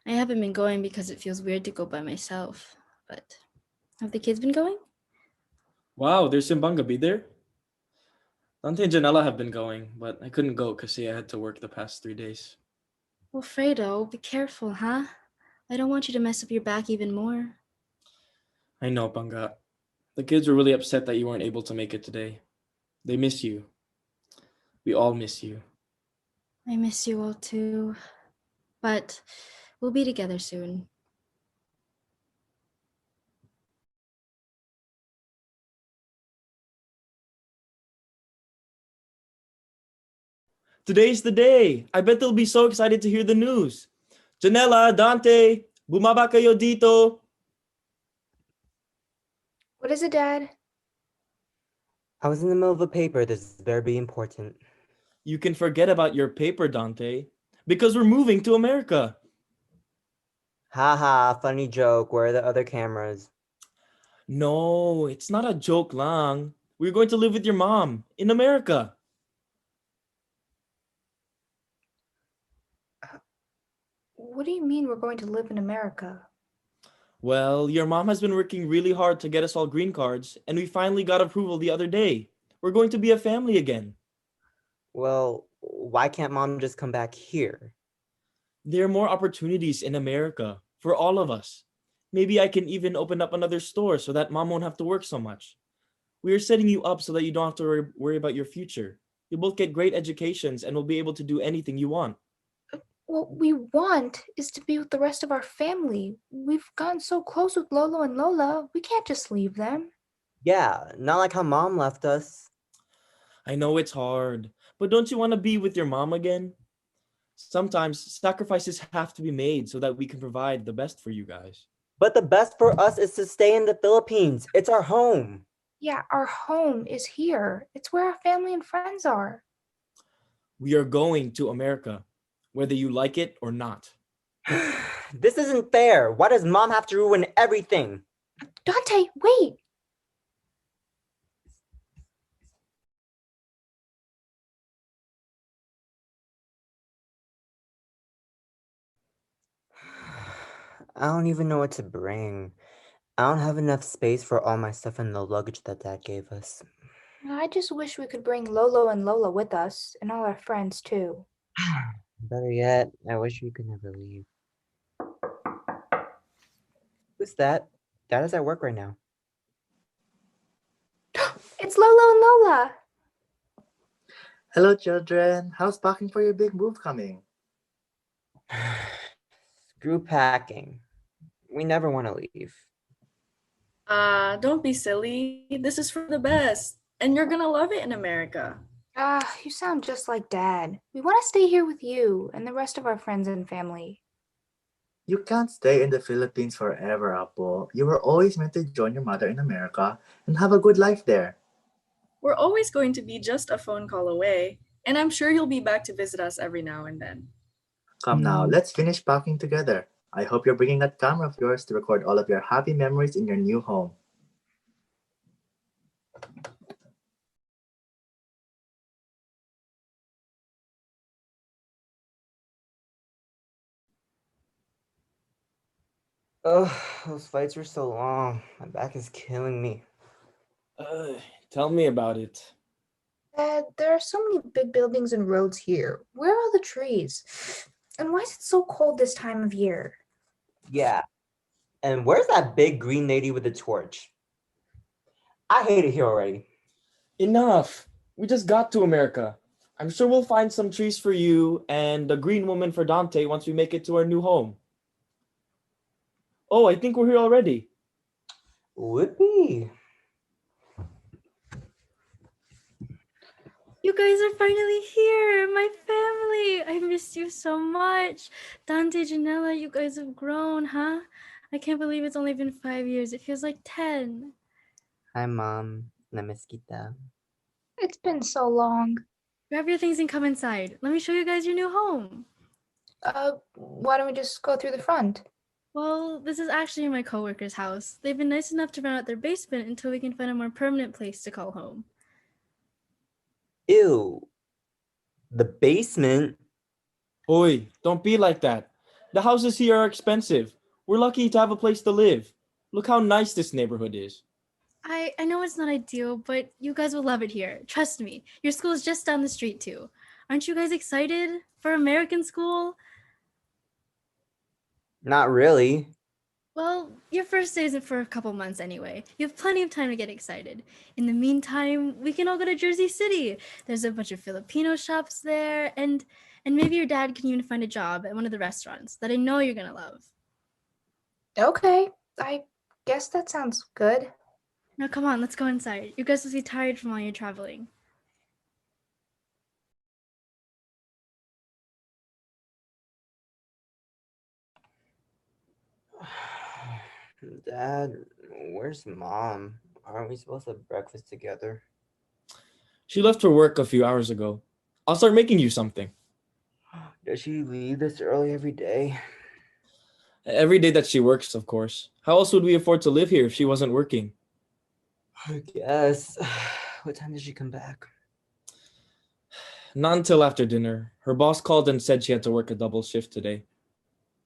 I haven't been going because it feels weird to go by myself. But have the kids been going? Wow, there's Simbangabi there? Dante and Janella have been going, but I couldn't go because I had to work the past 3 days. Wilfredo, be careful, huh? I don't want you to mess up your back even more. I know, Panga. The kids were really upset that you weren't able to make it today. They miss you. We all miss you. I miss you all too. But we'll be together soon. Today's the day. I bet they'll be so excited to hear the news. Janella, Dante, bumaba kayo dito. What is it, Dad? I was in the middle of a paper. This is very important. You can forget about your paper, Dante, because we're moving to America. Haha, funny joke. Where are the other cameras? No, it's not a joke lang. We're going to live with your mom in America. What do you mean we're going to live in America? Well, your mom has been working really hard to get us all green cards, and we finally got approval the other day. We're going to be a family again. Well, why can't Mom just come back here? There are more opportunities in America for all of us. Maybe I can even open up another store so that Mom won't have to work so much. We are setting you up so that you don't have to worry about your future. You'll both get great educations and will be able to do anything you want. What we want is to be with the rest of our family. We've gotten so close with Lolo and Lola. We can't just leave them. Yeah, not like how mom left us. I know it's hard, but don't you want to be with your mom again? Sometimes sacrifices have to be made so that we can provide the best for you guys. But the best for us is to stay in the Philippines. It's our home. Yeah, our home is here. It's where our family and friends are. We are going to America, whether you like it or not. This isn't fair. Why does mom have to ruin everything? Dante, wait! I don't even know what to bring. I don't have enough space for all my stuff in the luggage that Dad gave us. I just wish we could bring Lolo and Lola with us, and all our friends too. Better yet, I wish we could never leave. Who's that? Dad is at work right now. It's Lolo and Lola! Hello, children. How's packing for your big move coming? Screw packing. We never want to leave. Don't be silly. This is for the best. And you're gonna love it in America. You sound just like Dad. We want to stay here with you and the rest of our friends and family. You can't stay in the Philippines forever, Apo. You were always meant to join your mother in America and have a good life there. We're always going to be just a phone call away, and I'm sure you'll be back to visit us every now and then. Come now, let's finish packing together. I hope you're bringing that camera of yours to record all of your happy memories in your new home. Ugh, those flights were so long. My back is killing me. Tell me about it. Dad, there are so many big buildings and roads here. Where are all the trees? And why is it so cold this time of year? Yeah. And where's that big green lady with the torch? I hate it here already. Enough! We just got to America. I'm sure we'll find some trees for you and a green woman for Dante once we make it to our new home. Oh, I think we're here already. Whoopee. You guys are finally here, my family. I missed you so much. Dante, Janella, you guys have grown, huh? I can't believe it's only been 5 years. It feels like 10. Hi, Mom. Namaskita. It's been so long. Grab your things and come inside. Let me show you guys your new home. Why don't we just go through the front? Well, this is actually my coworker's house. They've been nice enough to rent out their basement until we can find a more permanent place to call home. Ew. The basement? Oi, don't be like that. The houses here are expensive. We're lucky to have a place to live. Look how nice this neighborhood is. I know it's not ideal, but you guys will love it here. Trust me. Your school is just down the street, too. Aren't you guys excited for American school? Not really. Well, your first day isn't for a couple months anyway. You have plenty of time to get excited. In the meantime, we can all go to Jersey City. There's a bunch of Filipino shops there, and maybe your dad can even find a job at one of the restaurants that I know you're gonna love. Okay, I guess that sounds good. Now come on, let's go inside. You guys will be tired from all your traveling. Dad, where's Mom? Aren't we supposed to have breakfast together? She left for work a few hours ago. I'll start making you something. Does she leave this early every day? Every day that she works, of course. How else would we afford to live here if she wasn't working? I guess. What time did she come back? Not until after dinner. Her boss called and said she had to work a double shift today.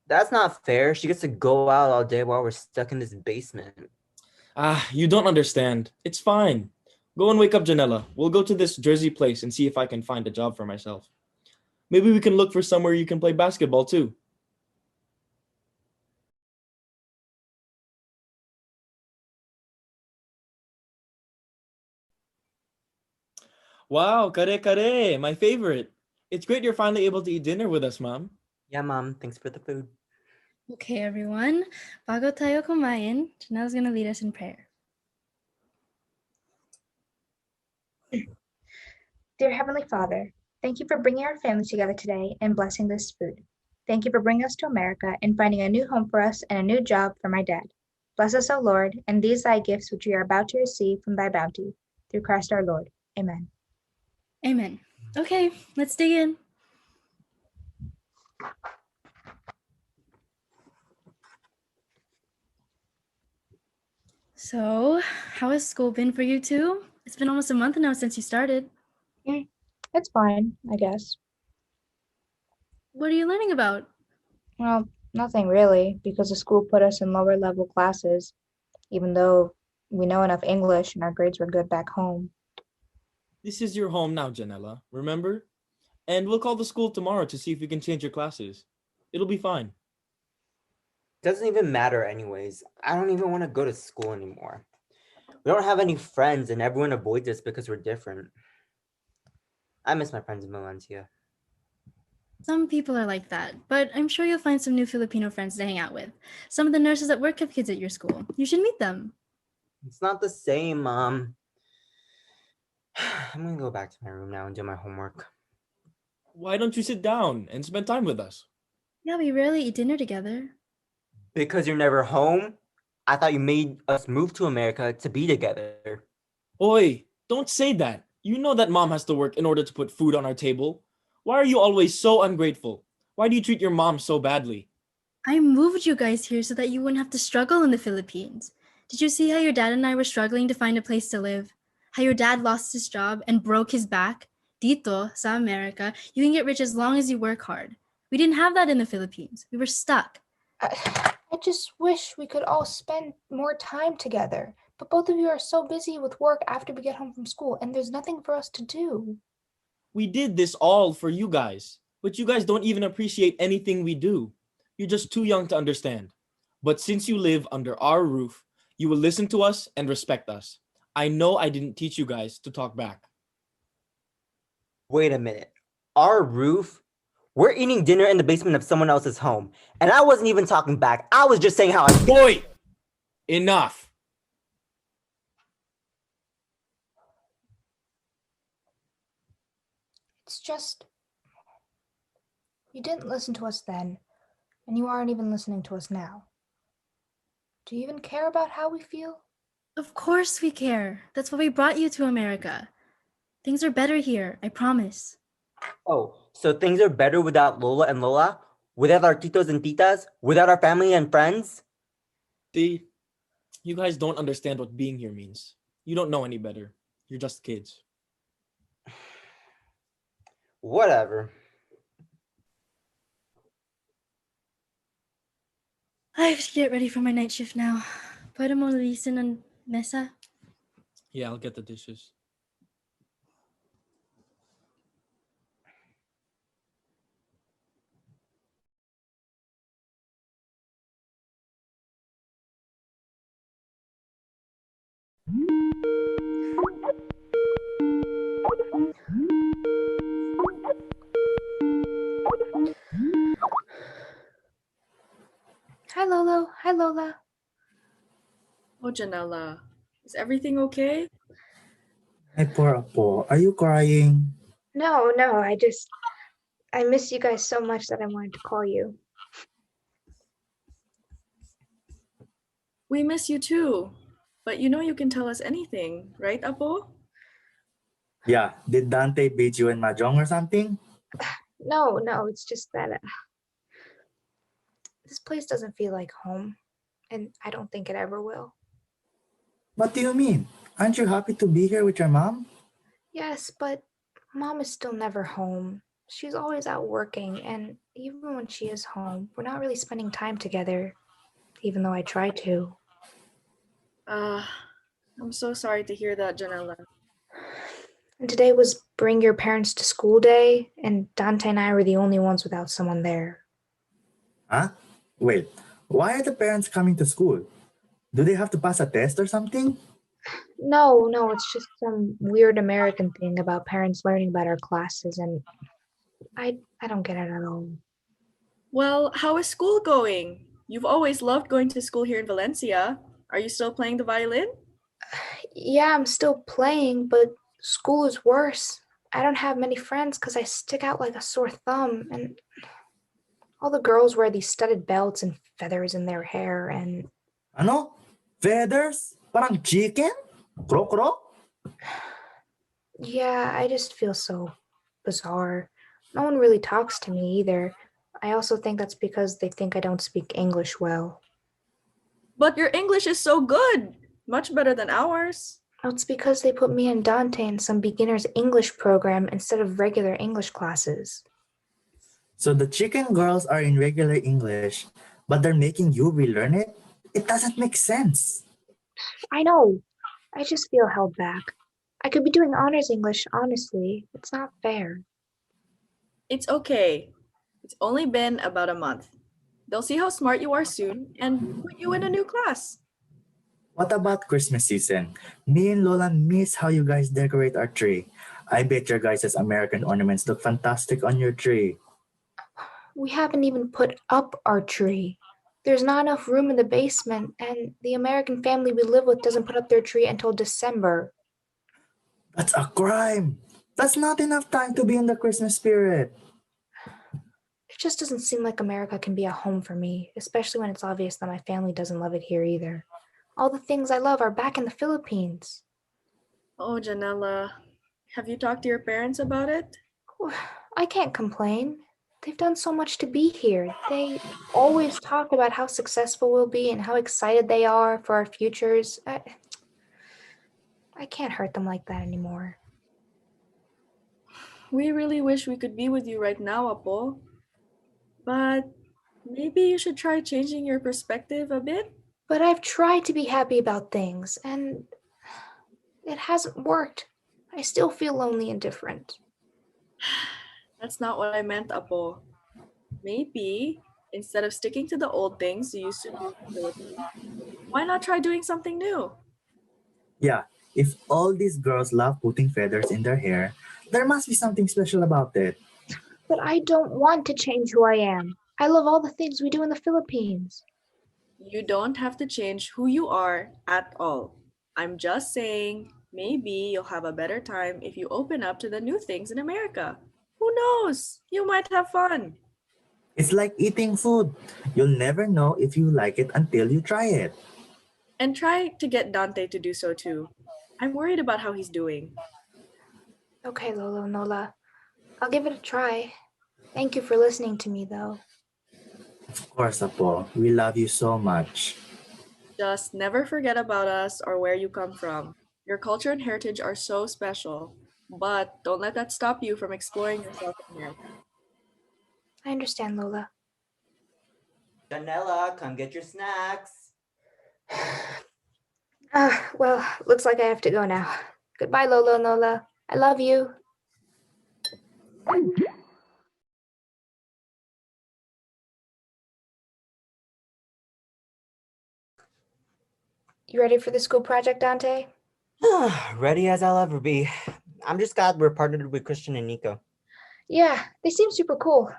That's not fair. She gets to go out all day while we're stuck in this basement. You don't understand. It's fine. Go and wake up Janella. We'll go to this Jersey place and see if I can find a job for myself. Maybe we can look for somewhere you can play basketball too. Wow, kare kare, my favorite. It's great you're finally able to eat dinner with us, Mom. Yeah, Mom. Thanks for the food. Okay, everyone. Bago tayo kumain, Janelle's gonna lead us in prayer. Dear Heavenly Father, thank you for bringing our family together today and blessing this food. Thank you for bringing us to America and finding a new home for us and a new job for my dad. Bless us, O Lord, and these thy gifts which we are about to receive from thy bounty. Through Christ our Lord. Amen. Amen. Okay, let's dig in. So, how has school been for you two? It's been almost a month now since you started. It's fine, I guess. What are you learning about? Well, nothing really, because the school put us in lower level classes, even though we know enough English and our grades were good back home. This is your home now, Janella, remember? And we'll call the school tomorrow to see if we can change your classes. It'll be fine. Doesn't even matter anyways. I don't even want to go to school anymore. We don't have any friends and everyone avoids us because we're different. I miss my friends in Valencia. Some people are like that, but I'm sure you'll find some new Filipino friends to hang out with. Some of the nurses at work have kids at your school. You should meet them. It's not the same, Mom. I'm gonna go back to my room now and do my homework. Why don't you sit down and spend time with us? Yeah, we rarely eat dinner together. Because you're never home? I thought you made us move to America to be together. Oi, don't say that. You know that mom has to work in order to put food on our table. Why are you always so ungrateful? Why do you treat your mom so badly? I moved you guys here so that you wouldn't have to struggle in the Philippines. Did you see how your dad and I were struggling to find a place to live? How your dad lost his job and broke his back? Dito, sa America, you can get rich as long as you work hard. We didn't have that in the Philippines. We were stuck. I just wish we could all spend more time together. But both of you are so busy with work after we get home from school, and there's nothing for us to do. We did this all for you guys, but you guys don't even appreciate anything we do. You're just too young to understand. But since you live under our roof, you will listen to us and respect us. I know I didn't teach you guys to talk back. Wait a minute. Our roof? We're eating dinner in the basement of someone else's home. And I wasn't even talking back. I was just saying how I... Boy! Enough! It's just, you didn't listen to us then, and you aren't even listening to us now. Do you even care about how we feel? Of course we care. That's why we brought you to America. Things are better here, I promise. Oh, so things are better without Lola and Lola? Without our titos and titas? Without our family and friends? You guys don't understand what being here means. You don't know any better. You're just kids. Whatever. I have to get ready for my night shift now. Pwede mo listen on mesa? Yeah, I'll get the dishes. Hi, Lolo. Hi, Lola. Oh, Janella, is everything okay? My poor Apo, are you crying? No, I miss you guys so much that I wanted to call you. We miss you too. But you know you can tell us anything, right, Apo? Yeah, did Dante beat you in Mahjong or something? No, it's just that this place doesn't feel like home, and I don't think it ever will. What do you mean? Aren't you happy to be here with your mom? Yes, but Mom is still never home. She's always out working, and even when she is home, we're not really spending time together, even though I try to. I'm so sorry to hear that, Janella. And today was Bring Your Parents to School Day, and Dante and I were the only ones without someone there. Huh? Wait, why are the parents coming to school? Do they have to pass a test or something? No, it's just some weird American thing about parents learning about our classes, and I don't get it at all. Well, how is school going? You've always loved going to school here in Valencia. Are you still playing the violin? Yeah, I'm still playing, but School is worse. I don't have many friends because I stick out like a sore thumb, and all the girls wear these studded belts and feathers in their hair, and Ano? Feathers? Parang chicken? Kro-kro? yeah, I just feel so bizarre. No one really talks to me either. I also think that's because they think I don't speak English well. But your English is so good! Much better than ours. Oh, it's because they put me and Dante in some beginner's English program instead of regular English classes. So the chicken girls are in regular English, but they're making you relearn it? It doesn't make sense. I know. I just feel held back. I could be doing honors English, honestly. It's not fair. It's okay. It's only been about a month. They'll see how smart you are soon and put you in a new class. What about Christmas season? Me and Lola miss how you guys decorate our tree. I bet your guys' American ornaments look fantastic on your tree. We haven't even put up our tree. There's not enough room in the basement, and the American family we live with doesn't put up their tree until December. That's a crime. That's not enough time to be in the Christmas spirit. It just doesn't seem like America can be a home for me, especially when it's obvious that my family doesn't love it here either. All the things I love are back in the Philippines. Oh, Janella, have you talked to your parents about it? I can't complain. They've done so much to be here. They always talk about how successful we'll be and how excited they are for our futures. I can't hurt them like that anymore. We really wish we could be with you right now, Apo. But maybe you should try changing your perspective a bit. But I've tried to be happy about things, and it hasn't worked. I still feel lonely and different. That's not what I meant, Apo. Maybe instead of sticking to the old things you used to do in the Philippines, why not try doing something new? Yeah, if all these girls love putting feathers in their hair, there must be something special about it. But I don't want to change who I am. I love all the things we do in the Philippines. You don't have to change who you are at all. I'm just saying, maybe you'll have a better time if you open up to the new things in America. Who knows? You might have fun. It's like eating food. You'll never know if you like it until you try it. And try to get Dante to do so too. I'm worried about how he's doing. Okay, Lolo Nola. I'll give it a try. Thank you for listening to me, though. Of course, Apo. We love you so much. Just never forget about us or where you come from. Your culture and heritage are so special, but don't let that stop you from exploring yourself in America. I understand, Lola. Janella, come get your snacks. Well, looks like I have to go now. Goodbye, Lolo Nola. I love you. You ready for the school project, Dante? Ready as I'll ever be. I'm just glad we're partnered with Christian and Nico. Yeah, they seem super cool.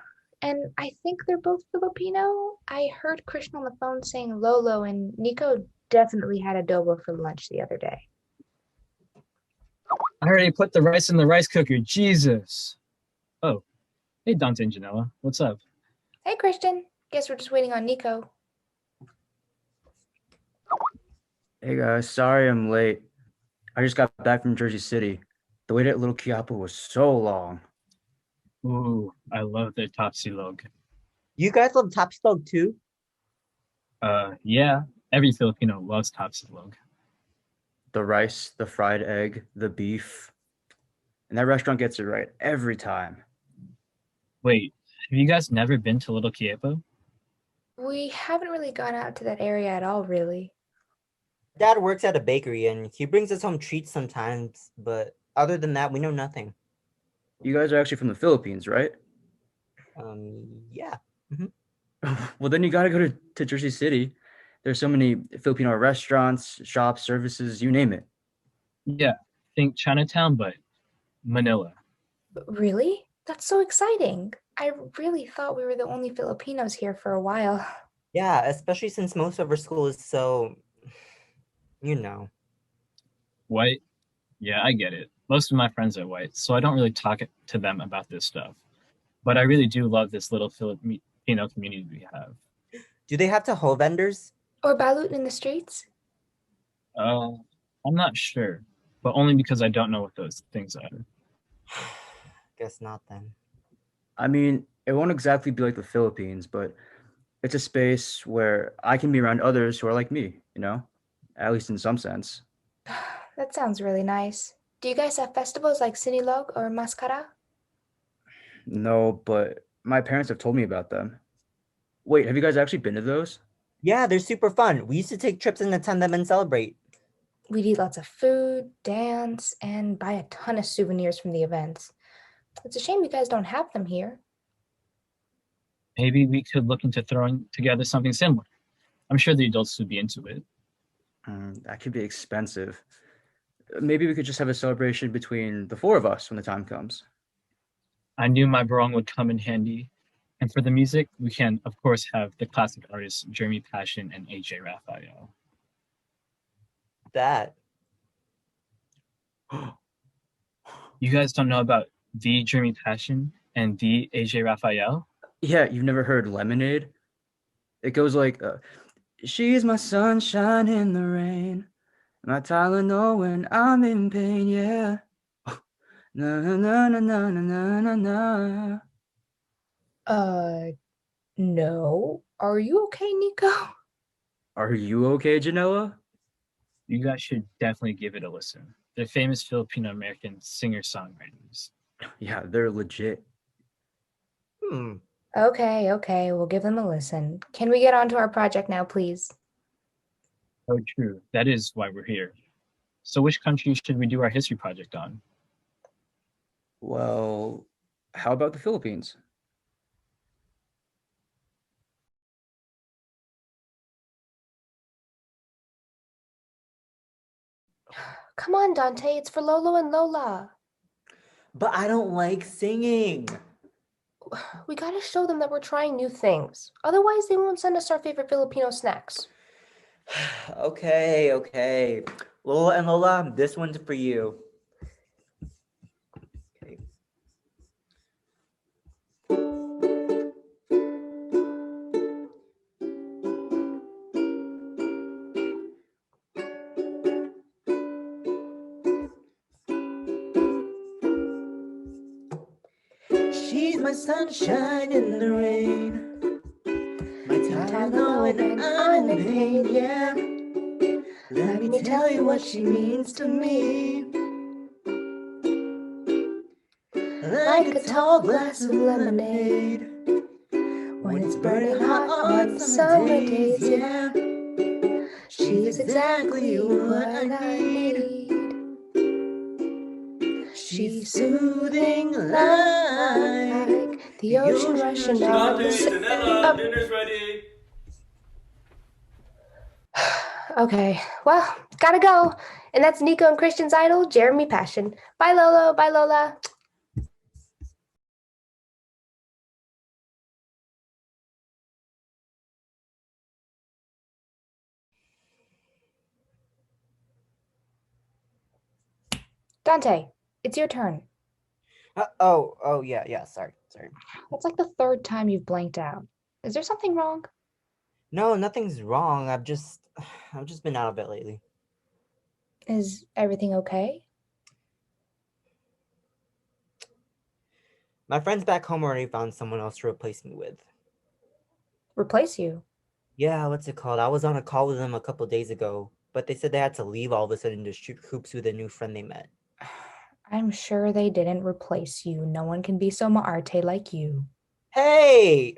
And I think they're both Filipino. I heard Christian on the phone saying Lolo, and Nico definitely had adobo for lunch the other day. I already put the rice in the rice cooker. Jesus. Oh, hey, Dante and Janella. What's up? Hey, Christian. Guess we're just waiting on Nico. Hey guys, sorry I'm late. I just got back from Jersey City. The wait at Little Quiapo was so long. Ooh, I love their Tapsilog. You guys love Tapsilog too? Yeah, every Filipino loves Tapsilog. The rice, the fried egg, the beef. And that restaurant gets it right every time. Wait, have you guys never been to Little Quiapo? We haven't really gone out to that area at all, really. Dad works at a bakery and he brings us home treats sometimes, but other than that, we know nothing. You guys are actually from the Philippines, right? Yeah. Well, then you gotta go to Jersey City. There's so many Filipino restaurants, shops, services, you name it. Yeah, think Chinatown, but Manila. Really? That's so exciting. I really thought we were the only Filipinos here for a while. Yeah, especially since most of our school is so, you know. What? Yeah, I get it. Most of my friends are white, so I don't really talk to them about this stuff. But I really do love this little Filipino community we have. Do they have taho vendors? Or balut in the streets? I'm not sure, but only because I don't know what those things are. Guess not then. I mean, it won't exactly be like the Philippines, but it's a space where I can be around others who are like me, you know? At least in some sense. That sounds really nice. Do you guys have festivals like Sinilog or Mascara? No, but my parents have told me about them. Wait, have you guys actually been to those? Yeah, they're super fun. We used to take trips and attend them and celebrate. We'd eat lots of food, dance, and buy a ton of souvenirs from the events. It's a shame you guys don't have them here. Maybe we could look into throwing together something similar. I'm sure the adults would be into it. That could be expensive. Maybe we could just have a celebration between the four of us when the time comes. I knew my barong would come in handy. And for the music, we can, of course, have the classic artists Jeremy Passion and AJ Raphael. That. You guys don't know about the Jeremy Passion and the AJ Raphael? Yeah, you've never heard Lemonade? It goes like, she's my sunshine in the rain, my Tylenol when I'm in pain, yeah. Na na na na na na na na. No. Are you okay, Nico? Are you okay, Janela? You guys should definitely give it a listen. They're famous Filipino-American singer-songwriters. Yeah, they're legit. Okay, we'll give them a listen. Can we get on to our project now, please? Oh, true. That is why we're here. So which country should we do our history project on? Well, how about the Philippines? Come on, Dante, it's for Lolo and Lola. But I don't like singing. We gotta show them that we're trying new things. Otherwise, they won't send us our favorite Filipino snacks. Okay. Lola and Lola, this one's for you. Okay. She's my sunshine in the rain, my Tylenol when I'm in pain, yeah. Let me tell you what she means to me. Like a tall glass of lemonade, when it's burning hot on summer days, yeah. She's exactly what I need. She's soothing like the ocean rushing out. Dinner's ready. Okay, well, gotta go. And that's Nico and Christian's idol, Jeremy Passion. Bye, Lolo. Bye, Lola. Dante, it's your turn. Yeah, sorry. That's like the third time you've blanked out. Is there something wrong? No, nothing's wrong. I've just been out of it lately. Is everything okay? My friends back home already found someone else to replace me with. Replace you? Yeah, what's it called? I was on a call with them a couple days ago, but they said they had to leave all of a sudden to shoot hoops with a new friend they met. I'm sure they didn't replace you. No one can be so maarte like you. Hey!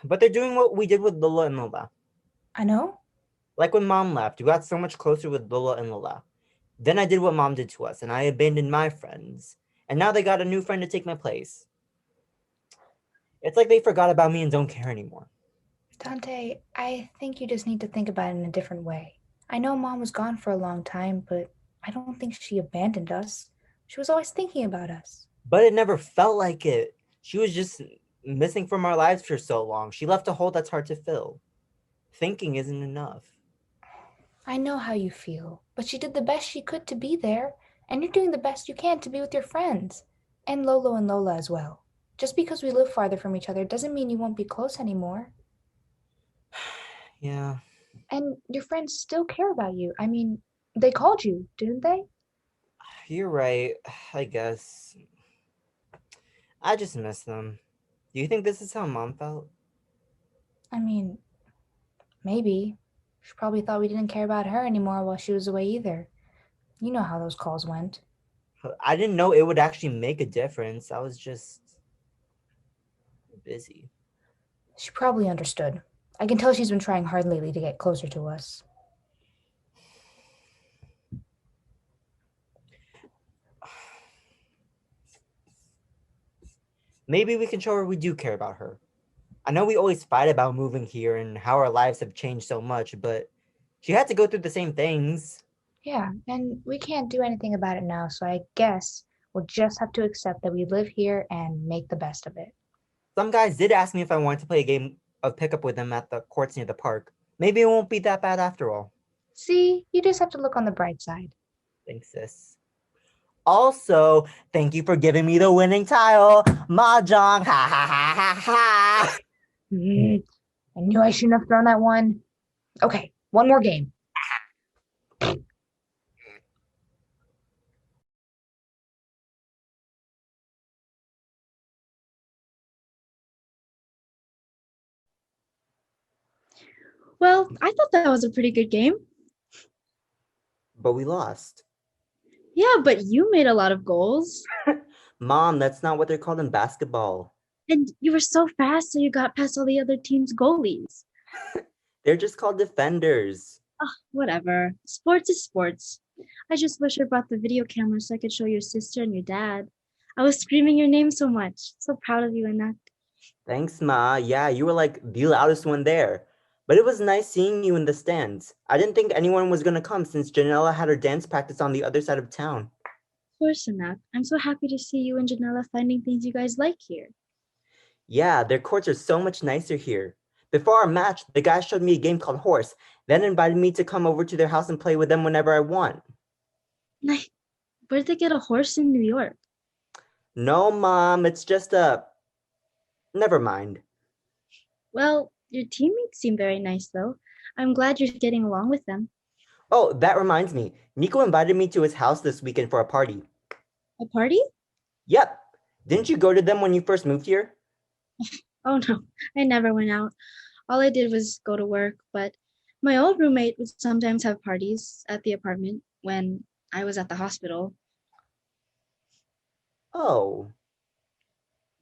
But they're doing what we did with Lola and Lola. I know. Like when Mom left, we got so much closer with Lola and Lola. Then I did what Mom did to us, and I abandoned my friends. And now they got a new friend to take my place. It's like they forgot about me and don't care anymore. Dante, I think you just need to think about it in a different way. I know Mom was gone for a long time, but I don't think she abandoned us. She was always thinking about us. But it never felt like it. She was just missing from our lives for so long. She left a hole that's hard to fill. Thinking isn't enough. I know how you feel, but she did the best she could to be there, And you're doing the best you can to be with your friends. And Lolo and Lola as well. Just because we live farther from each other doesn't mean you won't be close anymore. Yeah. And your friends still care about you. I mean, they called you, didn't they? You're right, I guess. I just miss them. Do you think this is how Mom felt? I mean, maybe. She probably thought we didn't care about her anymore while she was away either. You know how those calls went. I didn't know it would actually make a difference. I was just busy. She probably understood. I can tell she's been trying hard lately to get closer to us. Maybe we can show her we do care about her. I know we always fight about moving here and how our lives have changed so much, but she had to go through the same things. Yeah, and we can't do anything about it now, so I guess we'll just have to accept that we live here and make the best of it. Some guys did ask me if I wanted to play a game of pickup with them at the courts near the park. Maybe it won't be that bad after all. See, you just have to look on the bright side. Thanks, sis. Also, thank you for giving me the winning tile. Mahjong, ha ha ha ha ha. I knew I shouldn't have thrown that one. Okay, one more game. Well, I thought that was a pretty good game. But we lost. Yeah, but you made a lot of goals. Mom, that's not what they're called in basketball. And you were so fast, so you got past all the other team's goalies. They're just called defenders. Oh, whatever. Sports is sports. I just wish I brought the video camera so I could show your sister and your dad. I was screaming your name so much. So proud of you, Anak. Thanks, Ma. Yeah, you were like the loudest one there. But it was nice seeing you in the stands. I didn't think anyone was going to come since Janella had her dance practice on the other side of town. Of course, Anak. I'm so happy to see you and Janella finding things you guys like here. Yeah, their courts are so much nicer here. Before our match, the guy showed me a game called Horse, then invited me to come over to their house and play with them whenever I want. Like, where'd they get a horse in New York? No, Mom, it's just never mind. Well, your teammates seem very nice, though. I'm glad you're getting along with them. Oh, that reminds me. Nico invited me to his house this weekend for a party. A party? Yep. Didn't you go to them when you first moved here? Oh no, I never went out. All I did was go to work, but my old roommate would sometimes have parties at the apartment when I was at the hospital. Oh.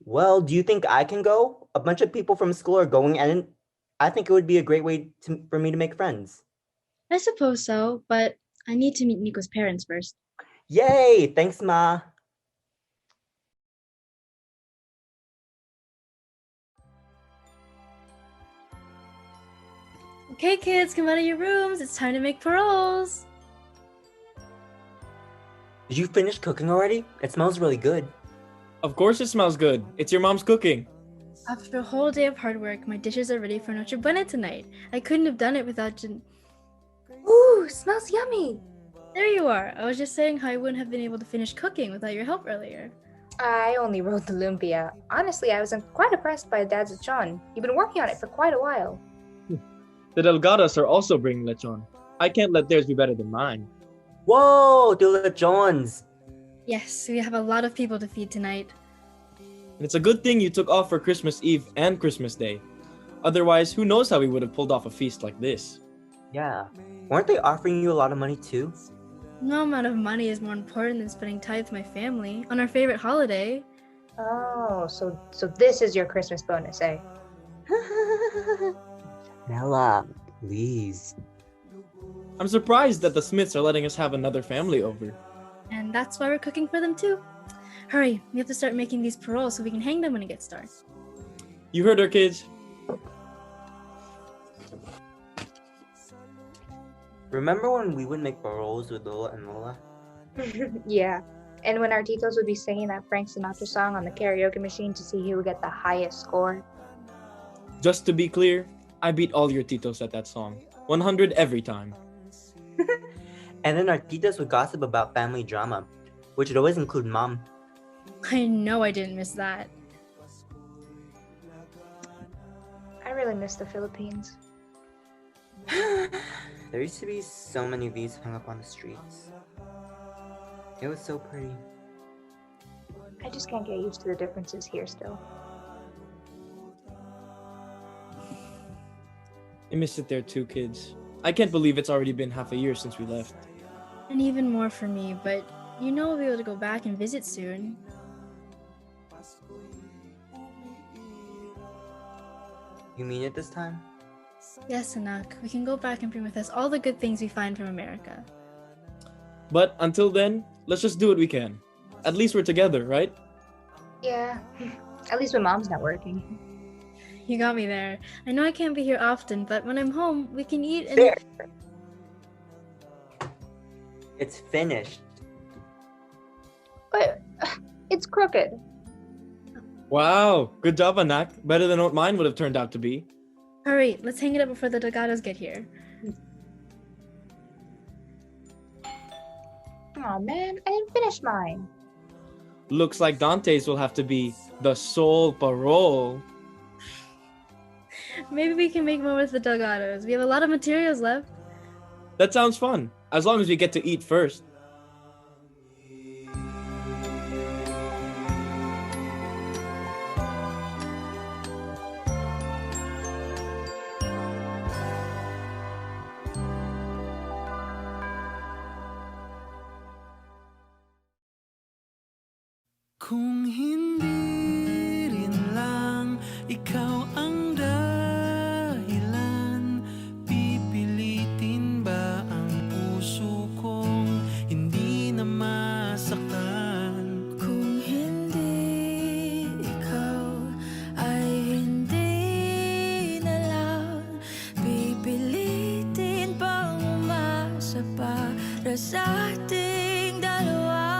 Well, do you think I can go? A bunch of people from school are going, and I think it would be a great way for me to make friends. I suppose so, but I need to meet Nico's parents first. Yay! Thanks, Ma. Okay, kids, come out of your rooms. It's time to make paroles. Did you finish cooking already? It smells really good. Of course it smells good. It's your mom's cooking. After a whole day of hard work, my dishes are ready for Noche Buena tonight. I couldn't have done it without Ooh, smells yummy. There you are. I was just saying how I wouldn't have been able to finish cooking without your help earlier. I only wrote the lumpia. Honestly, I was quite impressed by Dad's lechon. You've been working on it for quite a while. The Delgadas are also bringing lechon. I can't let theirs be better than mine. Whoa, the lechons. Yes, we have a lot of people to feed tonight. And it's a good thing you took off for Christmas Eve and Christmas Day. Otherwise, who knows how we would have pulled off a feast like this. Yeah. Weren't they offering you a lot of money too? No amount of money is more important than spending time with my family on our favorite holiday. Oh, so this is your Christmas bonus, eh? Nella, please. I'm surprised that the Smiths are letting us have another family over. And that's why we're cooking for them too. Hurry, we have to start making these paroles so we can hang them when it gets dark. You heard her, kids. Remember when we would make paroles with Lola and Lola? Yeah. And when our titos would be singing that Frank Sinatra song on the karaoke machine to see who would get the highest score. Just to be clear, I beat all your titos at that song. 100 every time. And then our titas would gossip about family drama. which would always include Mom. I know I didn't miss that. I really miss the Philippines. There used to be so many V's hung up on the streets. It was so pretty. I just can't get used to the differences here still. I miss it there too, kids. I can't believe it's already been half a year since we left. And even more for me, but you know we'll be able to go back and visit soon. You mean it this time? Yes, Anak. We can go back and bring with us all the good things we find from America. But until then, let's just do what we can. At least we're together, right? Yeah, at least when Mom's not working. You got me there. I know I can't be here often, but when I'm home, we can eat and... There! It's finished. But it's crooked. Wow, good job, Anak. Better than what mine would have turned out to be. Hurry, let's hang it up before the Delgados get here. Aw, man, I didn't finish mine. Looks like Dante's will have to be the sole parole. Maybe we can make more with the Delgados. We have a lot of materials left. That sounds fun, as long as we get to eat first. Kung hindi rin lang ikaw ang dahilan, pipilitin ba ang puso kong hindi na masaktan? Kung hindi ikaw ay hindi na lang, pipilitin bang umasa para sa ating dalawa?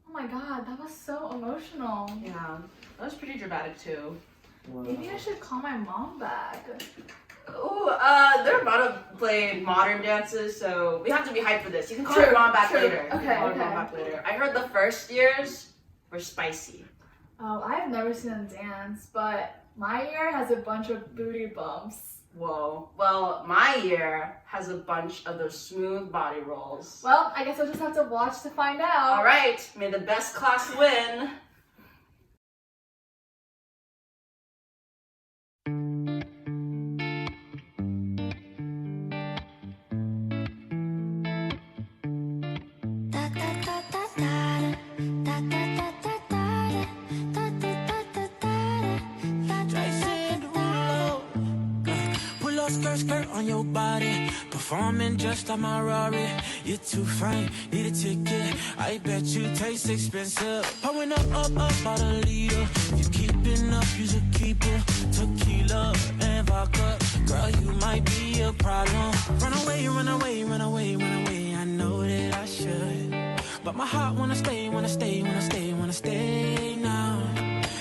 Oh my god, that was so emotional. Yeah, that was pretty dramatic too. Maybe I should call my mom back. Ooh, they're about to play modern dances, so we have to be hyped for this. You can call True, your mom back true. later. You can Okay, call your mom okay. back later. I heard the first years were spicy. Oh, I've never seen them dance, but my year has a bunch of booty bumps. Whoa. Well, my year has a bunch of those smooth body rolls. Well, I guess I'll just have to watch to find out. All right, may the best class win. Skirt on your body, performing just like my Rari. You're too fine, need a ticket. I bet you taste expensive. Pouring up about a liter. If you keeping up, you should keep it. Tequila and vodka, girl, you might be a problem. Run away, run away, run away, run away. I know that I should, but my heart wanna stay, wanna stay, wanna stay, wanna stay now.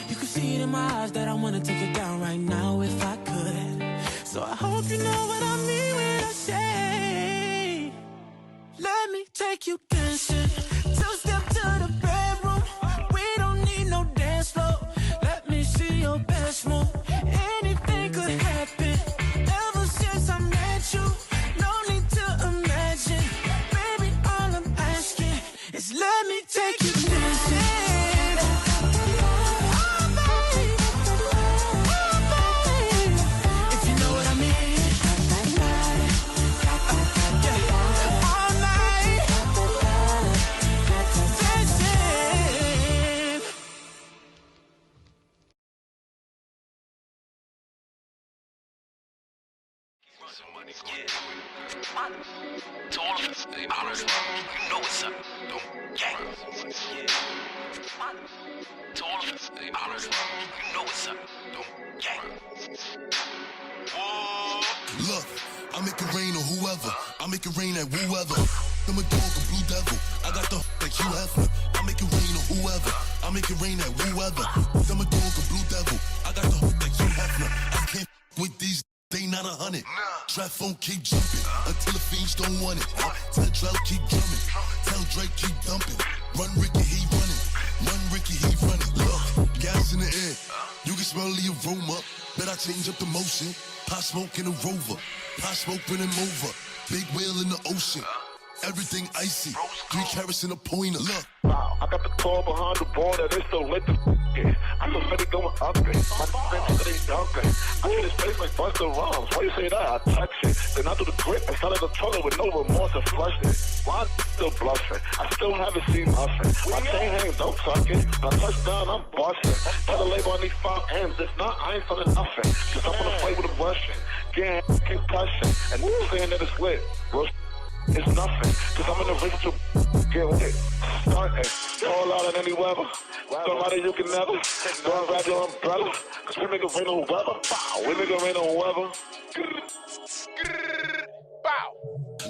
You can see it in my eyes that I wanna take it down right now if I could. So I hope you know what I mean when I say, let me take you dancing. Two-step to the bedroom. We don't need no dance floor. Let me see your best move. Anything could happen. Ever since I met you, no need to imagine. Baby, all I'm asking is let me take you dancing. If you To all of us, you know what's up. Gang. To all of us, you know what's up. Gang. Look, I make it rain on whoever. I make it rain at whoever. I'm a dog, a blue devil. I got the like Hugh Hefner. I make it rain on whoever. I make it rain at whoever. I'm a dog, a blue devil. I got the like Hugh Hefner. I can't with these. They not 100. Trap phone keep jumping until the fiends don't want it. Tell Drell keep drumming. Tell Drake keep dumping. Run Ricky, he running. Run Ricky, he running. Look, gas in the air. You can smell the aroma. Bet I change up the motion. Pot smoke in a Rover. Pot smoke in him over. Big whale in the ocean. Everything icy. 3 carats in a pointer. Look. Wow, I got the car behind the ball that is so lit to it. I feel ready going up it. My defense they dunking. I see this face like Buster Rhymes. Why you say that? I touch it. Then I do the grip and started the toilet with no remorse and flush it. Why I'm still bluffing? I still haven't seen nothing. My chain hangs, don't tuck it. When I touch down, I'm busting. Tell the label I need 5 M's. If not, I ain't selling nothing. Cause I'm gonna play with a Russian. Getting concussion. And saying that it's lit. Real it's nothing, cause I'm in the race to get lit. Starting, all out in any weather. Somebody you can never. Don't grab your umbrella, cause we make it rain on weather. Bow, we make it rain on weather. Bow.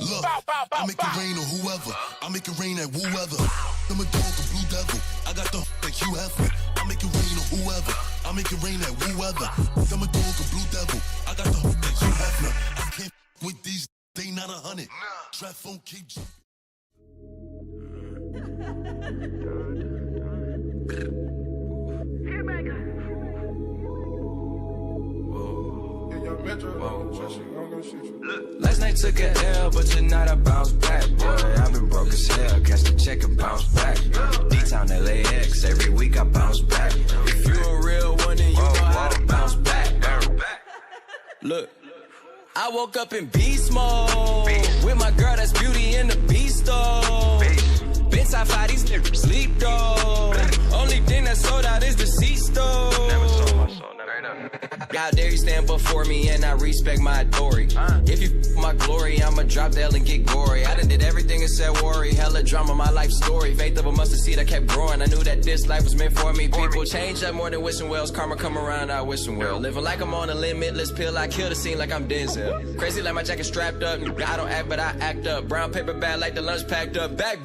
Look, I make it rain on whoever. I make it rain at whoever. I'm a dog, a blue devil. I got the like Hugh Hefner. I make it rain on whoever. I make it rain at whoever. I'm a dog, a blue devil. I got the like Hugh Hefner. I can't with these. They not 100. Trap phone keep jumping. Last night took a L, but tonight I bounce back, boy. I've been broke as hell, catch the check and bounce back. D-Town LAX, every week I bounce back. If you a real one, then you know how to bounce back. Look. I woke up in beast mode with my girl that's Beauty and the Beast though. Been top 5, these niggas sleep though. Only thing that sold out is the seats though. Never sold my soul, never enough. Out there you stand before me and I respect my authority. If you my glory, I'ma drop the L and get gory. I done did everything and said worry. Hella drama, my life story. Faith of a mustard seed, I kept growing. I knew that this life was meant for me. People change up more than wishing wells. Karma come around, I wishing well. Living like I'm on a limitless pill. I kill the scene like I'm Denzel. Crazy like my jacket strapped up. I don't act, but I act up. Brown paper bag like the lunch packed up. Back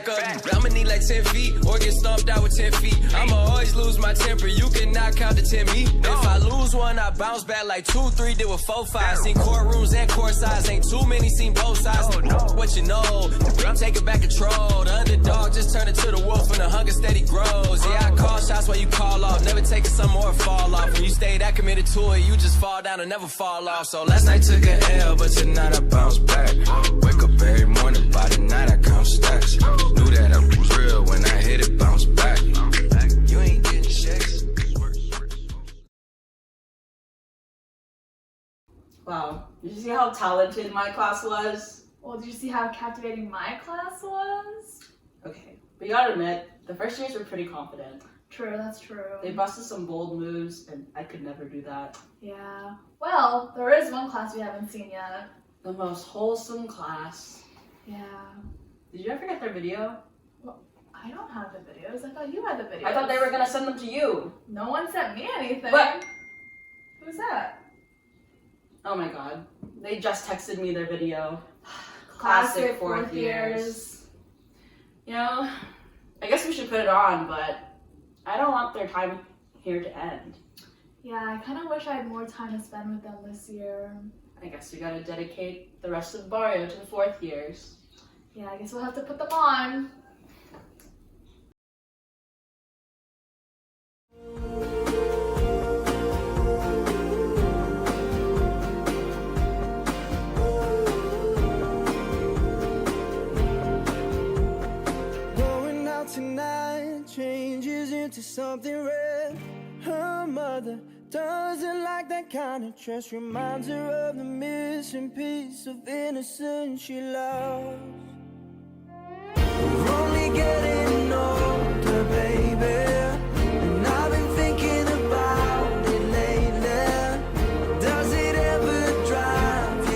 up. I'ma need like 10 feet or get stomped out with 10 feet. I'ma always lose my temper. You cannot count to 10 me. If I lose one, I bounce back like 2, 3, did with 4, 5. Seen courtrooms and court sides. Ain't too many, seen both sides. What you know, I'm taking back control. The underdog just turned into the wolf and the hunger steady grows. Yeah, I call shots while you call off. Never taking some more fall off. When you stay that committed to it, you just fall down and never fall off. So last night took a L, but tonight I bounce back. Wake up every morning, by the night I count stacks. Knew that I was real when I hit it, bounce back. You ain't getting checks. Wow, did you see how talented my class was? Well, did you see how captivating my class was? Okay, but you gotta admit, the first years were pretty confident. True, that's true. They busted some bold moves, and I could never do that. Yeah. Well, there is one class we haven't seen yet. The most wholesome class. Yeah. Did you ever get their video? Well, I don't have the videos. I thought you had the videos. I thought they were gonna send them to you. No one sent me anything. What? Who's that? Oh my god. They just texted me their video. Classic fourth years. You know, I guess we should put it on, but I don't want their time here to end. Yeah, I kind of wish I had more time to spend with them this year. I guess we gotta dedicate the rest of Barrio to the fourth years. Yeah, I guess we'll have to put them on. Going out tonight changes into something red. Her mother doesn't like that kind of dress. Reminds her of the missing piece of innocence she lost. We're only getting older, baby, and I've been thinking about it lately. Does it ever drive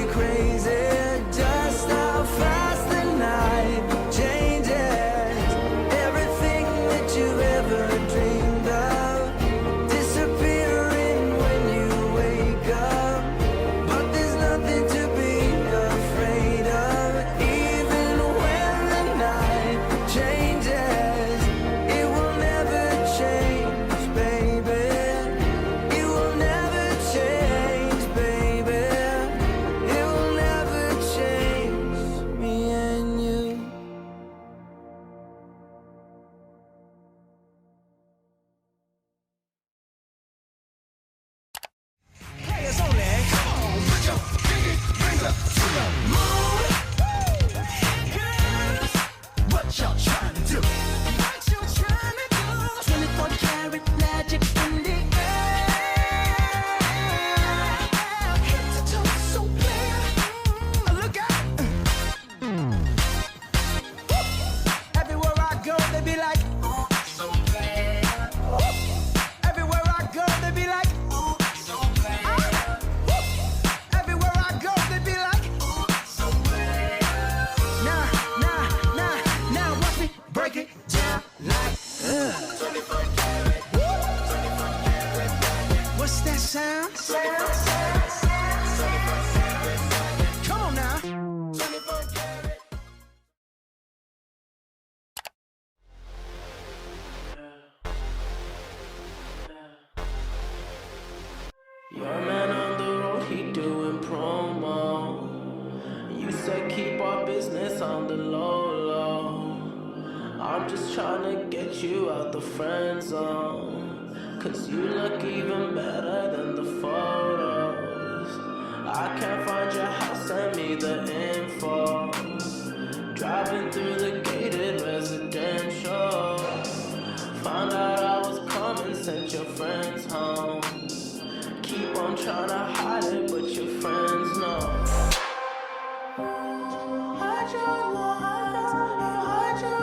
I'm just trying to get you out the friend zone. Cause you look even better than the photos. I can't find your house, send me the info. Driving through the gated residential. Found out I was coming, sent your friends home. Keep on trying to hide it, but your friends know. Hide your love, hide your love.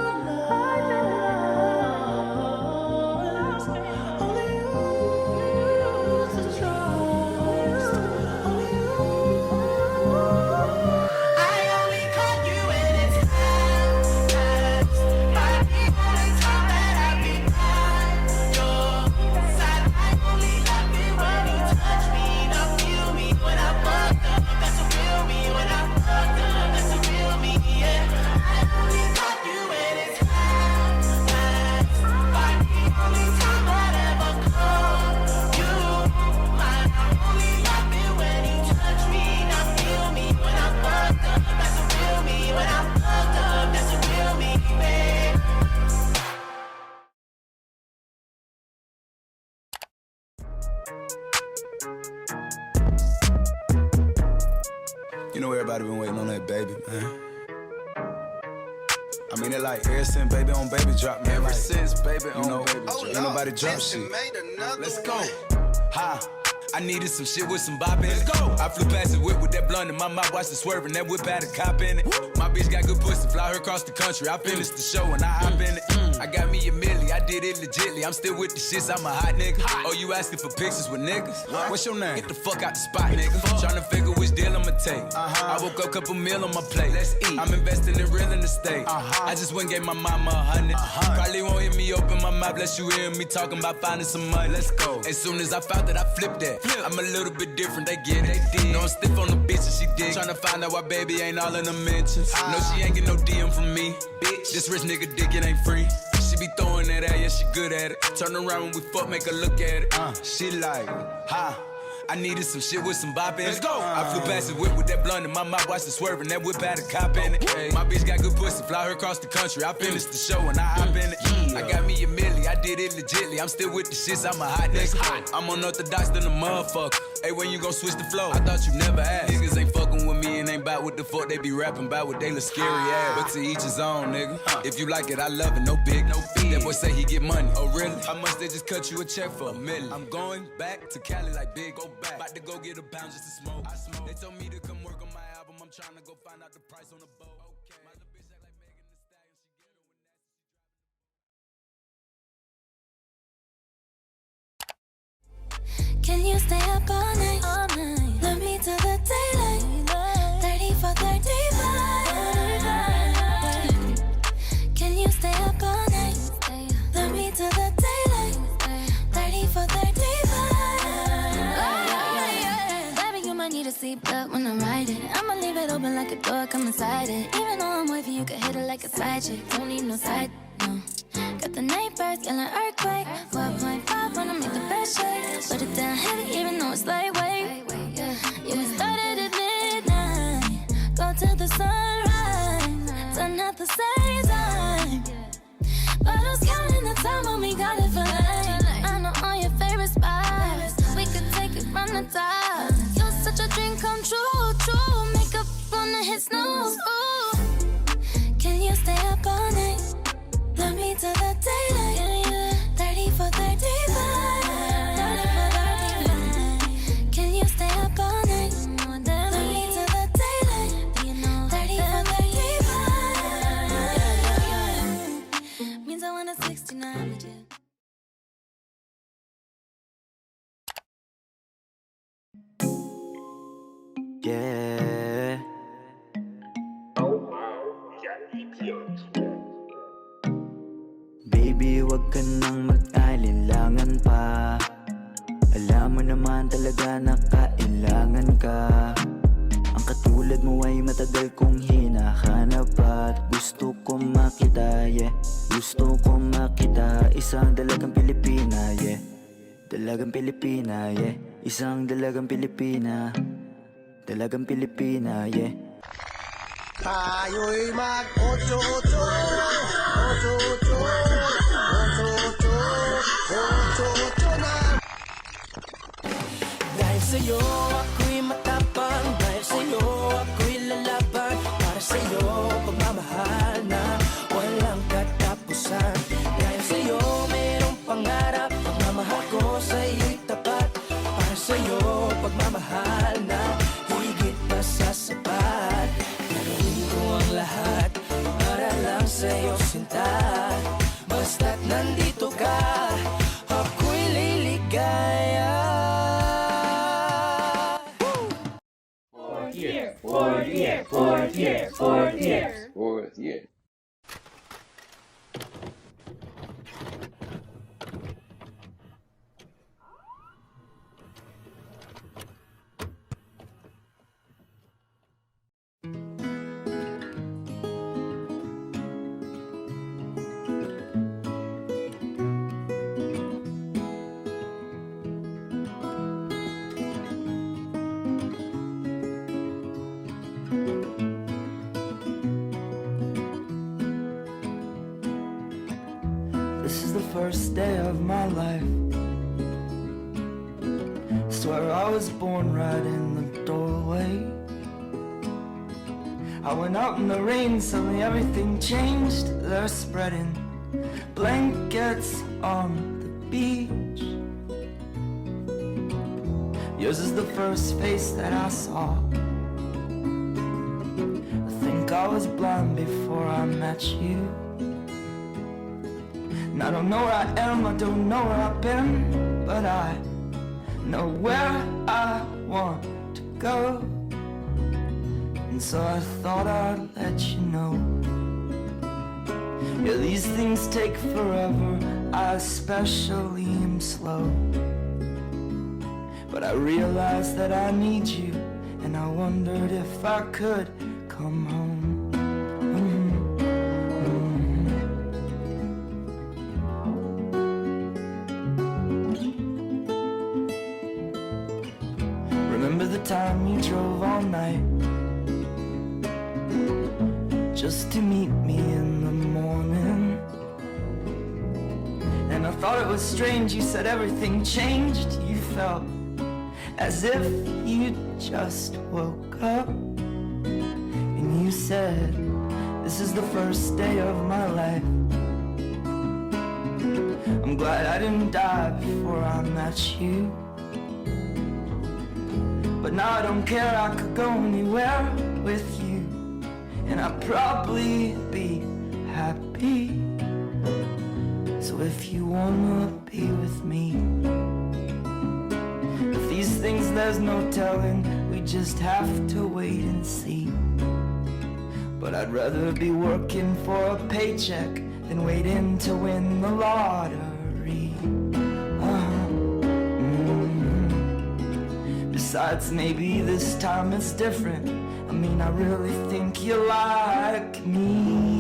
Only you to trust. Only you. I only call you when it's time. Might be only time that I be by your side. I only love you when you touch me. Now feel me when I fucked up. That's a real me when I fucked up. That's a real me, yeah. I only call you when it's time. Might be only time that ever call you mine. I only love you when you touch me. Now feel me when I fucked up. That's a real me when I fucked up. That's a real me, babe. You know everybody been waiting on that baby, man. I mean it like ever since baby on baby drop, man. Ever since baby on baby drop. Ain't nobody drop shit. Let's go. Ha. I needed some shit with some bop in it. Let's go. I flew past the whip with that blunt in my mouth, watched it swerving. That whip had a cop in it. My bitch got good pussy, fly her across the country. I finished the show and I hop in it. I got me a milli, I did it legitly. I'm still with the shits, I'm a hot nigga. Oh, you asking for pictures with niggas? What's your name? Get the fuck out the spot, nigga. Tryna figure which deal I'ma take. I woke up, couple meal on my plate. Let's eat. I'm investing in real estate. I just went and gave my mama 100. Probably won't hear me open my mouth, unless you hear me talking about finding some money. Let's go. As soon as I found that, I flipped that. I'm a little bit different, they get it. No, I'm stiff on the bitch and she dig. Tryna find out why baby ain't all in the mentions. No, she ain't get no DM from me. Bitch, this rich nigga dick, it ain't free. She be throwing that at, yeah, she good at it. Turn around when we fuck, make her look at it. She like, ha. I needed some shit with some bop in it. Let's go. I flew past the whip with that blunt in my mouth, watched it swerving. That whip had a cop in it. My bitch got good pussy, fly her across the country. I finished the show and I hop in it. I got me a milli, I did it legitly. I'm still with the shits, I'm a hot nigga. I'm unorthodox than a motherfucker. Hey, when you gon' switch the flow? I thought you never asked. Niggas ain't fucking with me and ain't bout what the fuck they be rapping about, what they look scary ass. But to each his own, nigga. If you like it, I love it, no big. That boy say he get money. Oh, really? How much they just cut you a check for? $1 million. I'm going back to Cali like big. Go back. About to go get a pound just to smoke. I smoke. They told me to come work on my album. I'm trying to go find out the price on the boat. Okay. My little bitch act like Megan Thee Stallion. She Can you stay up all night? All night. Love me till the daylight. 30 for 35. Can you stay up all night? Love me till the daylight. 30 for 35. Baby, you might need a seatbelt when I'm riding. I'ma leave it open like a door, come inside it. Even though I'm wavy, you can hit it like a side chick. Don't need no side, no. Got the neighbors yelling earthquake. 4.5 when I make the best shake. Put it down heavy even though it's lightweight. Yeah, we started at midnight. Go till the sunrise. Done at the same time. Bottles counting the time when we got it for life. I know all your favorite spots. We could take it from the top. You're such a dream come true, true. Makeup on the hit snooze. Ooh. Can you stay up all night? Love me till the daylight. 30 for 35. 30 for 35. Can you stay up all night? Love me till the daylight. 30 for 35. Means I want a 69 with you. Yeah. Baby, wag ka nang mag-alinlangan pa. Alam mo naman talaga na kailangan ka. Ang katulad mo ay matagal kong hinahanap at gusto ko makita, yeah. Gusto ko makita isang dalagang Pilipina, yeah. Dalagang Pilipina, yeah. Isang dalagang Pilipina. Dalagang Pilipina, yeah. Tayo'y mag-8-8 Dahil sa'yo ako'y matapang, dahil sa'yo ako'y lalaban, para sa'yo pagmamahal na walang katapusan. Dahil sa'yo mayroong pangarap, pagmamahal ko sa'yo'y tapat, para sa'yo pagmamahal na higit pa sa sapat. Gagawin ko ang lahat para lang sa'yo sinta, basta't nandito ka, ako'y liligaya. Fourth year. This is the first day of my life. Swear I was born right in the doorway. I went out in the rain, suddenly everything changed. They're spreading blankets on the beach. Yours is the first face that I saw. I think I was blind before I met you. And I don't know where I am, I don't know where I've been, but I know where I want to go. And so I thought I'd let you know. Yeah, these things take forever, I especially am slow. But I realized that I need you, and I wondered if I could come home. Remember the time you drove all night just to meet me in the morning? And I thought it was strange, you said everything changed. You felt as if you just woke up. And you said, this is the first day of my life. I'm glad I didn't die before I met you. But now I don't care, I could go anywhere with you, and I'd probably be happy. So if you wanna be with me, if these things there's no telling, we just have to wait and see. But I'd rather be working for a paycheck than waiting to win the lottery. Besides, maybe this time it's different. I mean, I really think you like me.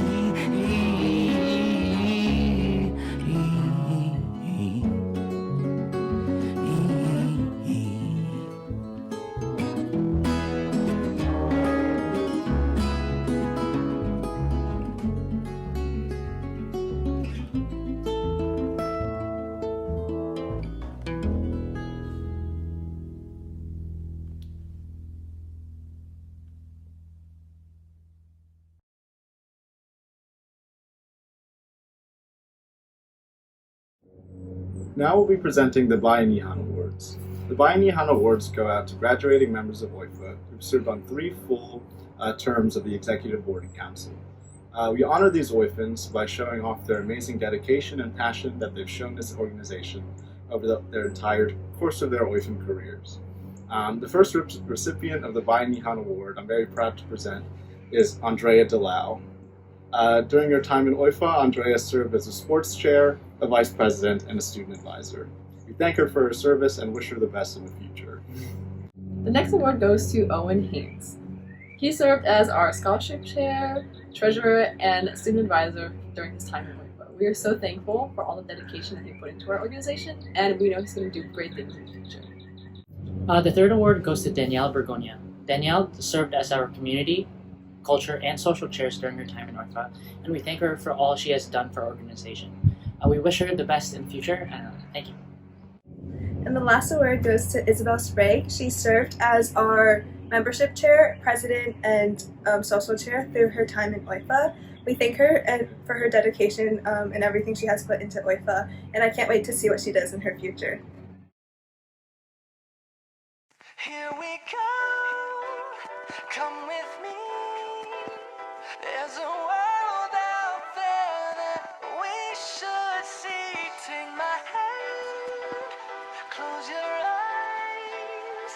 Now we'll be presenting the Bayanihan Awards. The Bayanihan Awards go out to graduating members of OIFA who've served on 3 full terms of the Executive Board and Council. We honor these OIFANs by showing off their amazing dedication and passion that they've shown this organization over their entire course of their OIFAN careers. The first recipient of the Bayanihan Award I'm very proud to present is Andrea Delau. During her time in OIFA, Andrea served as a sports chair, a vice president, and a student advisor. We thank her for her service and wish her the best in the future. The next award goes to Owen Haynes. He served as our scholarship chair, treasurer, and student advisor during his time in OIFA. We are so thankful for all the dedication that he put into our organization, and we know he's going to do great things in the future. The third award goes to Danielle Bergonia. Danielle served as our community culture, and social chairs during her time in Orpha, and we thank her for all she has done for our organization. We wish her the best in the future, and thank you. And the last award goes to Isabel Sprague. She served as our membership chair, president, and social chair through her time in OIFA. We thank her for her dedication and everything she has put into OIFA, and I can't wait to see what she does in her future. Here we go, come with me. There's a world out there that we should see. Take my hand, close your eyes.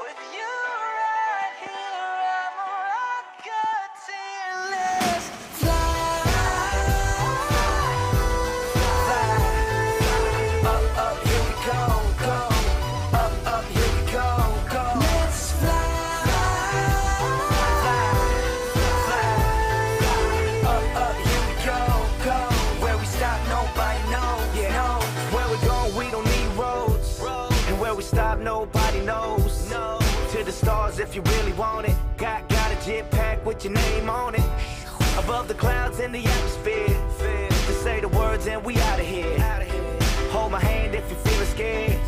With you right here, I'm a rocket till let's fly. Up, up, here we go, go. Up, up, here we go, go. Let's fly. Up, up, here we go, go. Where we stop, nobody knows. Yeah, no. Where we're going, we don't need roads. And where we stop, nobody knows. No. To the stars if you really want it. Got a jetpack with your name on it. Above the clouds in the atmosphere. To say the words and we out of here. Hold my hand if you're feeling scared.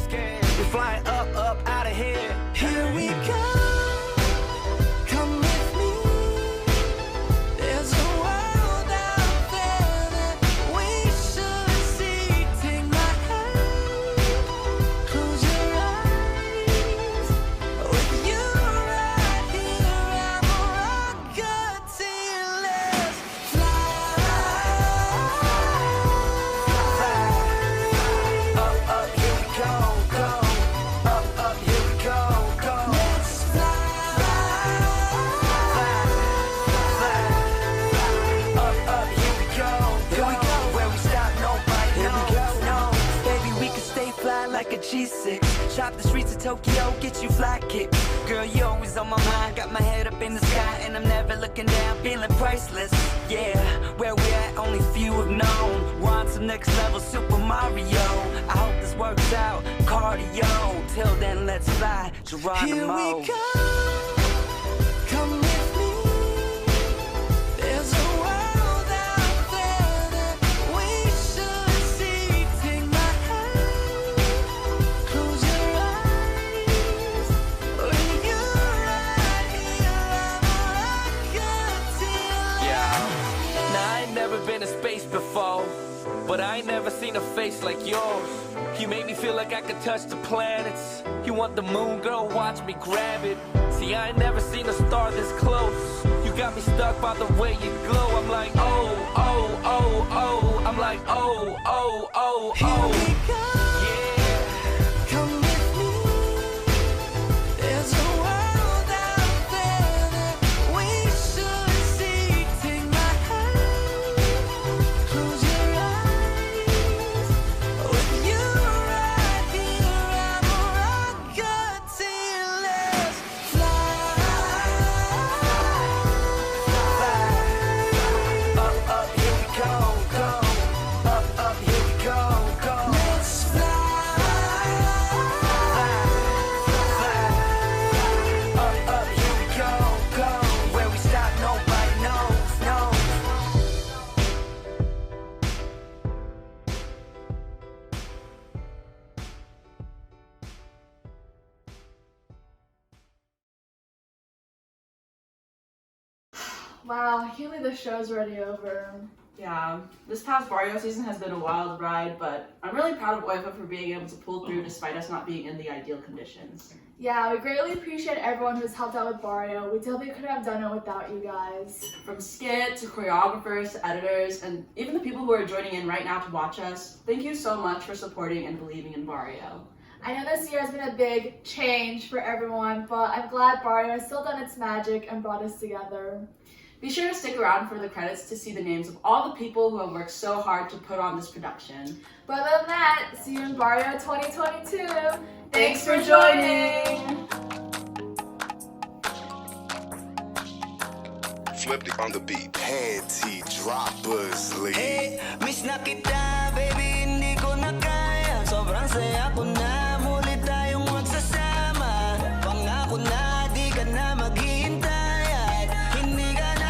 We're flying up, up, out of here. Here we go. Come with me. There's a world out there that we should see. Take my hand, close your eyes. With you right here, I'm a rocket till let's fly. Up, up, here we go, go. Up, up, here we go, go. Let's fly. Up, up, here we go, go. Where we stop, nobody knows. No, baby, we can stay fly like a G6. Shop the streets of Tokyo, get you fly kicks. Girl, you always on my mind. Got my head up in the sky and I'm never looking down, feeling priceless. Yeah, where we at, only few have known. We're on some next level Super Mario. I hope this works out, cardio. Till then, let's fly, Geronimo. Here we go. Come with me. There's a world out there that we should see. Take my hand, close your eyes. With you right here, I'm a rocket till yeah. Now I ain't never been to space before, but I ain't never seen a face like yours. You make me feel like I could touch the planets. You want the moon, girl, watch me grab it. See, I ain't never seen a star this close. You got me stuck by the way you glow. I'm like, oh, oh, oh, oh. I'm like, oh, oh, oh, oh. Here we go. Yeah. Come with me. There's a world out there that we should see. Take my hand, close your eyes. With you right here, I'm a rocket till let's fly. Up, up, here we go, go. Up, up, here we go, go. Let's fly. Up, up, here we go, go. Where we stop, nobody knows, no. Wow, I can't believe the show's already over. Yeah, this past Barrio season has been a wild ride, but I'm really proud of OIFA for being able to pull through despite us not being in the ideal conditions. Yeah, we greatly appreciate everyone who's helped out with Barrio. We totally couldn't have done it without you guys. From skit to choreographers to editors, and even the people who are joining in right now to watch us, thank you so much for supporting and believing in Barrio. I know this year has been a big change for everyone, but I'm glad Barrio has still done its magic and brought us together. Be sure to stick around for the credits to see the names of all the people who have worked so hard to put on this production. But other than that, see you in Barrio 2022. Thanks for joining! Flipped it on the beat. Panty droppers lead. Hey, miss na kita, baby, hindi ko na kaya. Sobrang saya ko na, muli tayong magsasama. Pangako na, di ka na maghihintay. At hindi ka na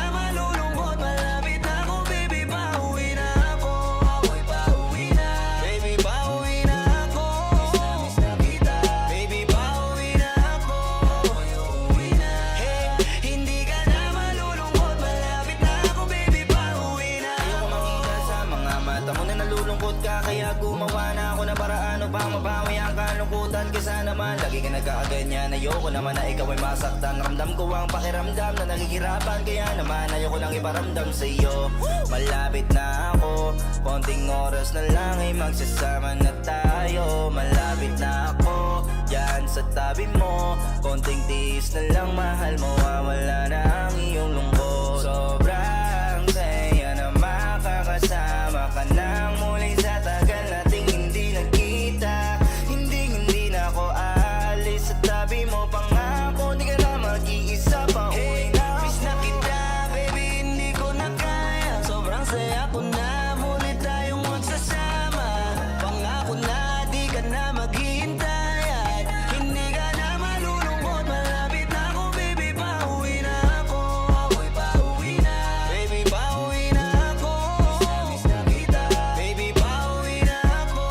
mabawi ang kalungkutan. Kesa naman lagi ka nagkakaganyan. Ayoko naman na ikaw ay masaktan. Ramdam ko ang pakiramdam na nagigirapan. Kaya naman ayoko lang iparamdam sa iyo. Malapit na ako, konting oras na lang ay magsasama na tayo. Malapit na ako, yan sa tabi mo. Konting tiis na lang, mahal mo, wala na ang iyong lungkot. Sobrang saya na makakasama ka nang muli sa tagal nating hindi nagkita. Hindi na ako aalis sa tabi mo. Pangako di ka na mag-iisa pa uwi na. Miss na kita baby, hindi ko na kaya. Sobrang saya ko na muli tayong magsasama. Pangako na di ka na maghihintay at hindi ka na malulungkot. Malapit na ako baby, pauwi na ako. Pauwi na baby, pauwi na ako. Miss na kita baby, pauwi na ako.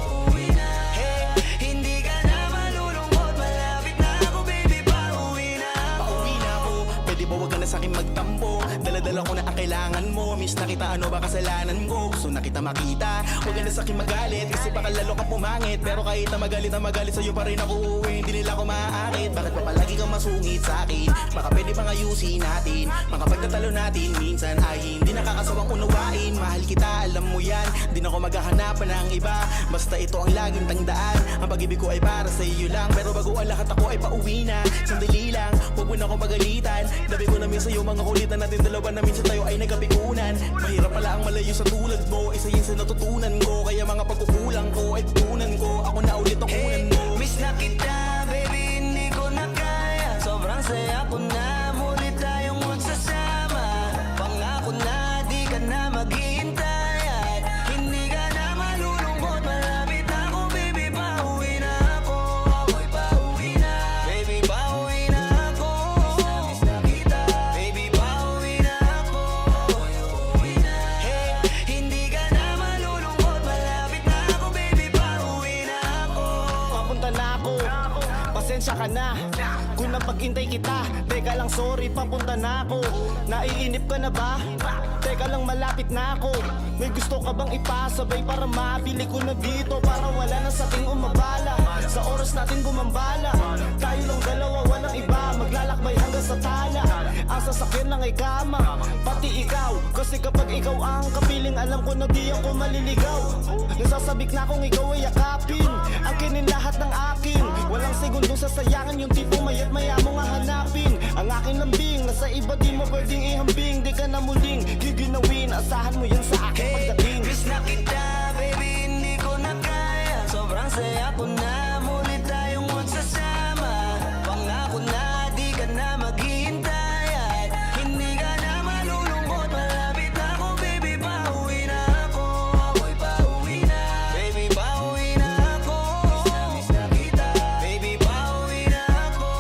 Uuwi na hey, hindi ka na malulungkot. Malapit na ako baby, pauwi na ako. Pauwi na ako, pwede ba wag ka na sa'kin magtampo? Dala-dala ko na ang kailangan mo. Miss na kita, ano ba kasalanan ko? Gusto na kita makita, wag ka na sa'kin magalit. Kasi baka lalo ka pumangit. Pero kahit na magalit sa'yo pa rin ako uuwi. Hindi nila ako maaakit. Bakit pa palagi kang masungit sa'kin? Baka pwede pang ayusin natin. Mga pagtatalo natin minsan ay hindi nakakasawang unawain. Mahal kita, alam mo yan. Di na ako maghahanapan ng iba. Basta ito ang laging tandaan. Ang pag-ibig ko ay para sa iyo lang. Pero bago ang lahat ako ay pauwi na. Sandali lang, huwag mo na akong pagalitan. Dabi ko namin sa'yo mga kulitan natin dalawa na minsan tayo ay nagkapikunan. Mahirap pala ang malayo sa tulad mo. Isa yun sa natutunan ko. Kaya mga pagkukulang ko ay tutunan ko. Ako na ulit ang kunan mo. Miss na kita baby, hindi ko na kaya. Sobrang saya ko na muli tayong magsasama. Pangako na di ka na maghihintay at hindi ka na malulungkot. Malapit na ako baby, pauwi na ako. Pauwi na baby, pauwi na ako. Miss na kita baby, pauwi na ako. Uuwi na hey, hindi ka na malulungkot. Malapit na ako baby, pauwi na ako. Papunta na ako, pasensya ka na kung napag-intay kita. Teka lang sorry, papunta na ako. Naiinip ka na ba? Teka lang malapit na ako. May gusto ka bang ipasabay para mabili ko na dito? Para wala na sa ating umabala. Sa oras natin gumambala. Tayo lang dalawa, walang iba. Maglalakbay hanggang sa tala. Ang sasakyan lang ay kama, pati ikaw. Kasi kapag ikaw ang kapiling, alam ko na di ako maliligaw. Nasasabik na kung ikaw ay yakapin. Akinin lahat ng akin. Walang segundong sasayangan, yung tipong mayat maya mo nga hanapin. Ang aking lambing, nasa iba di mo pwedeng ihambing. Di ka na muling giginawin, asahan mo yan sa akin pagdating. Miss na kita baby, hindi ko na kaya. Sobrang saya ko na muli tayong magsasama. Pangako na di ka na maghihintay at hindi ka na malulungkot. Malapit na ako baby, pauwi na ako. Pauwi na baby, pauwi na ako. Miss na kita baby, pauwi na ako.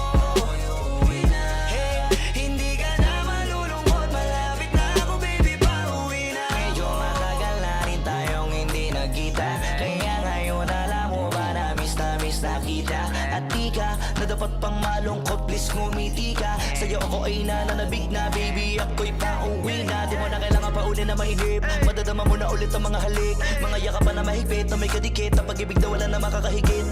Uuwi na hey, hindi ka na malulungkot. Malapit na ako baby, pauwi na. Medyo matagal na rin tayong hindi nagkita. Kaya ngayon alam mo ba na miss na kita. At di ka na dapat pang malungkot, please ngumiti ka. Sa'yo ako ay nananabig na baby, ako'y pauwi na. Di mo na kailangan pa uli na mahigip. Madadama mo na ulit ang mga halik. Mga yakapan na mahigpit na may kadikit. Ang pag-ibig na wala na makakahigit.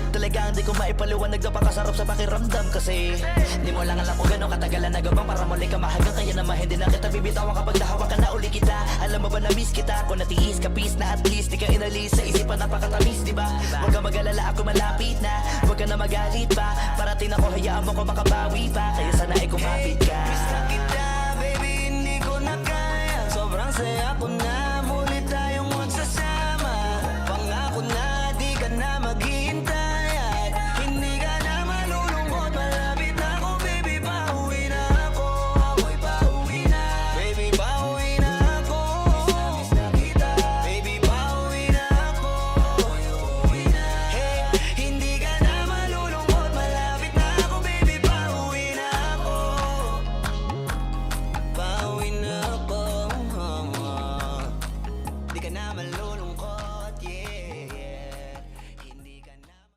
Talagang di ko maipaliwanag, napakasarap sa pakiramdam. Kasi di mo lang alam kung gano'ng katagalan na gabang para muli ka mahagang. Kaya naman hindi na kita bibitawan kapag nahawakan na uli kita. Alam mo ba na miss kita? Kung natiis ka peace na at least di ka inalis sa isipan, napakatamis diba? Huwag ka mag-alala, ako malapit na. Huwag ka na magalit pa. Parating ako, hayaan mo ko makabawi pa. Kaya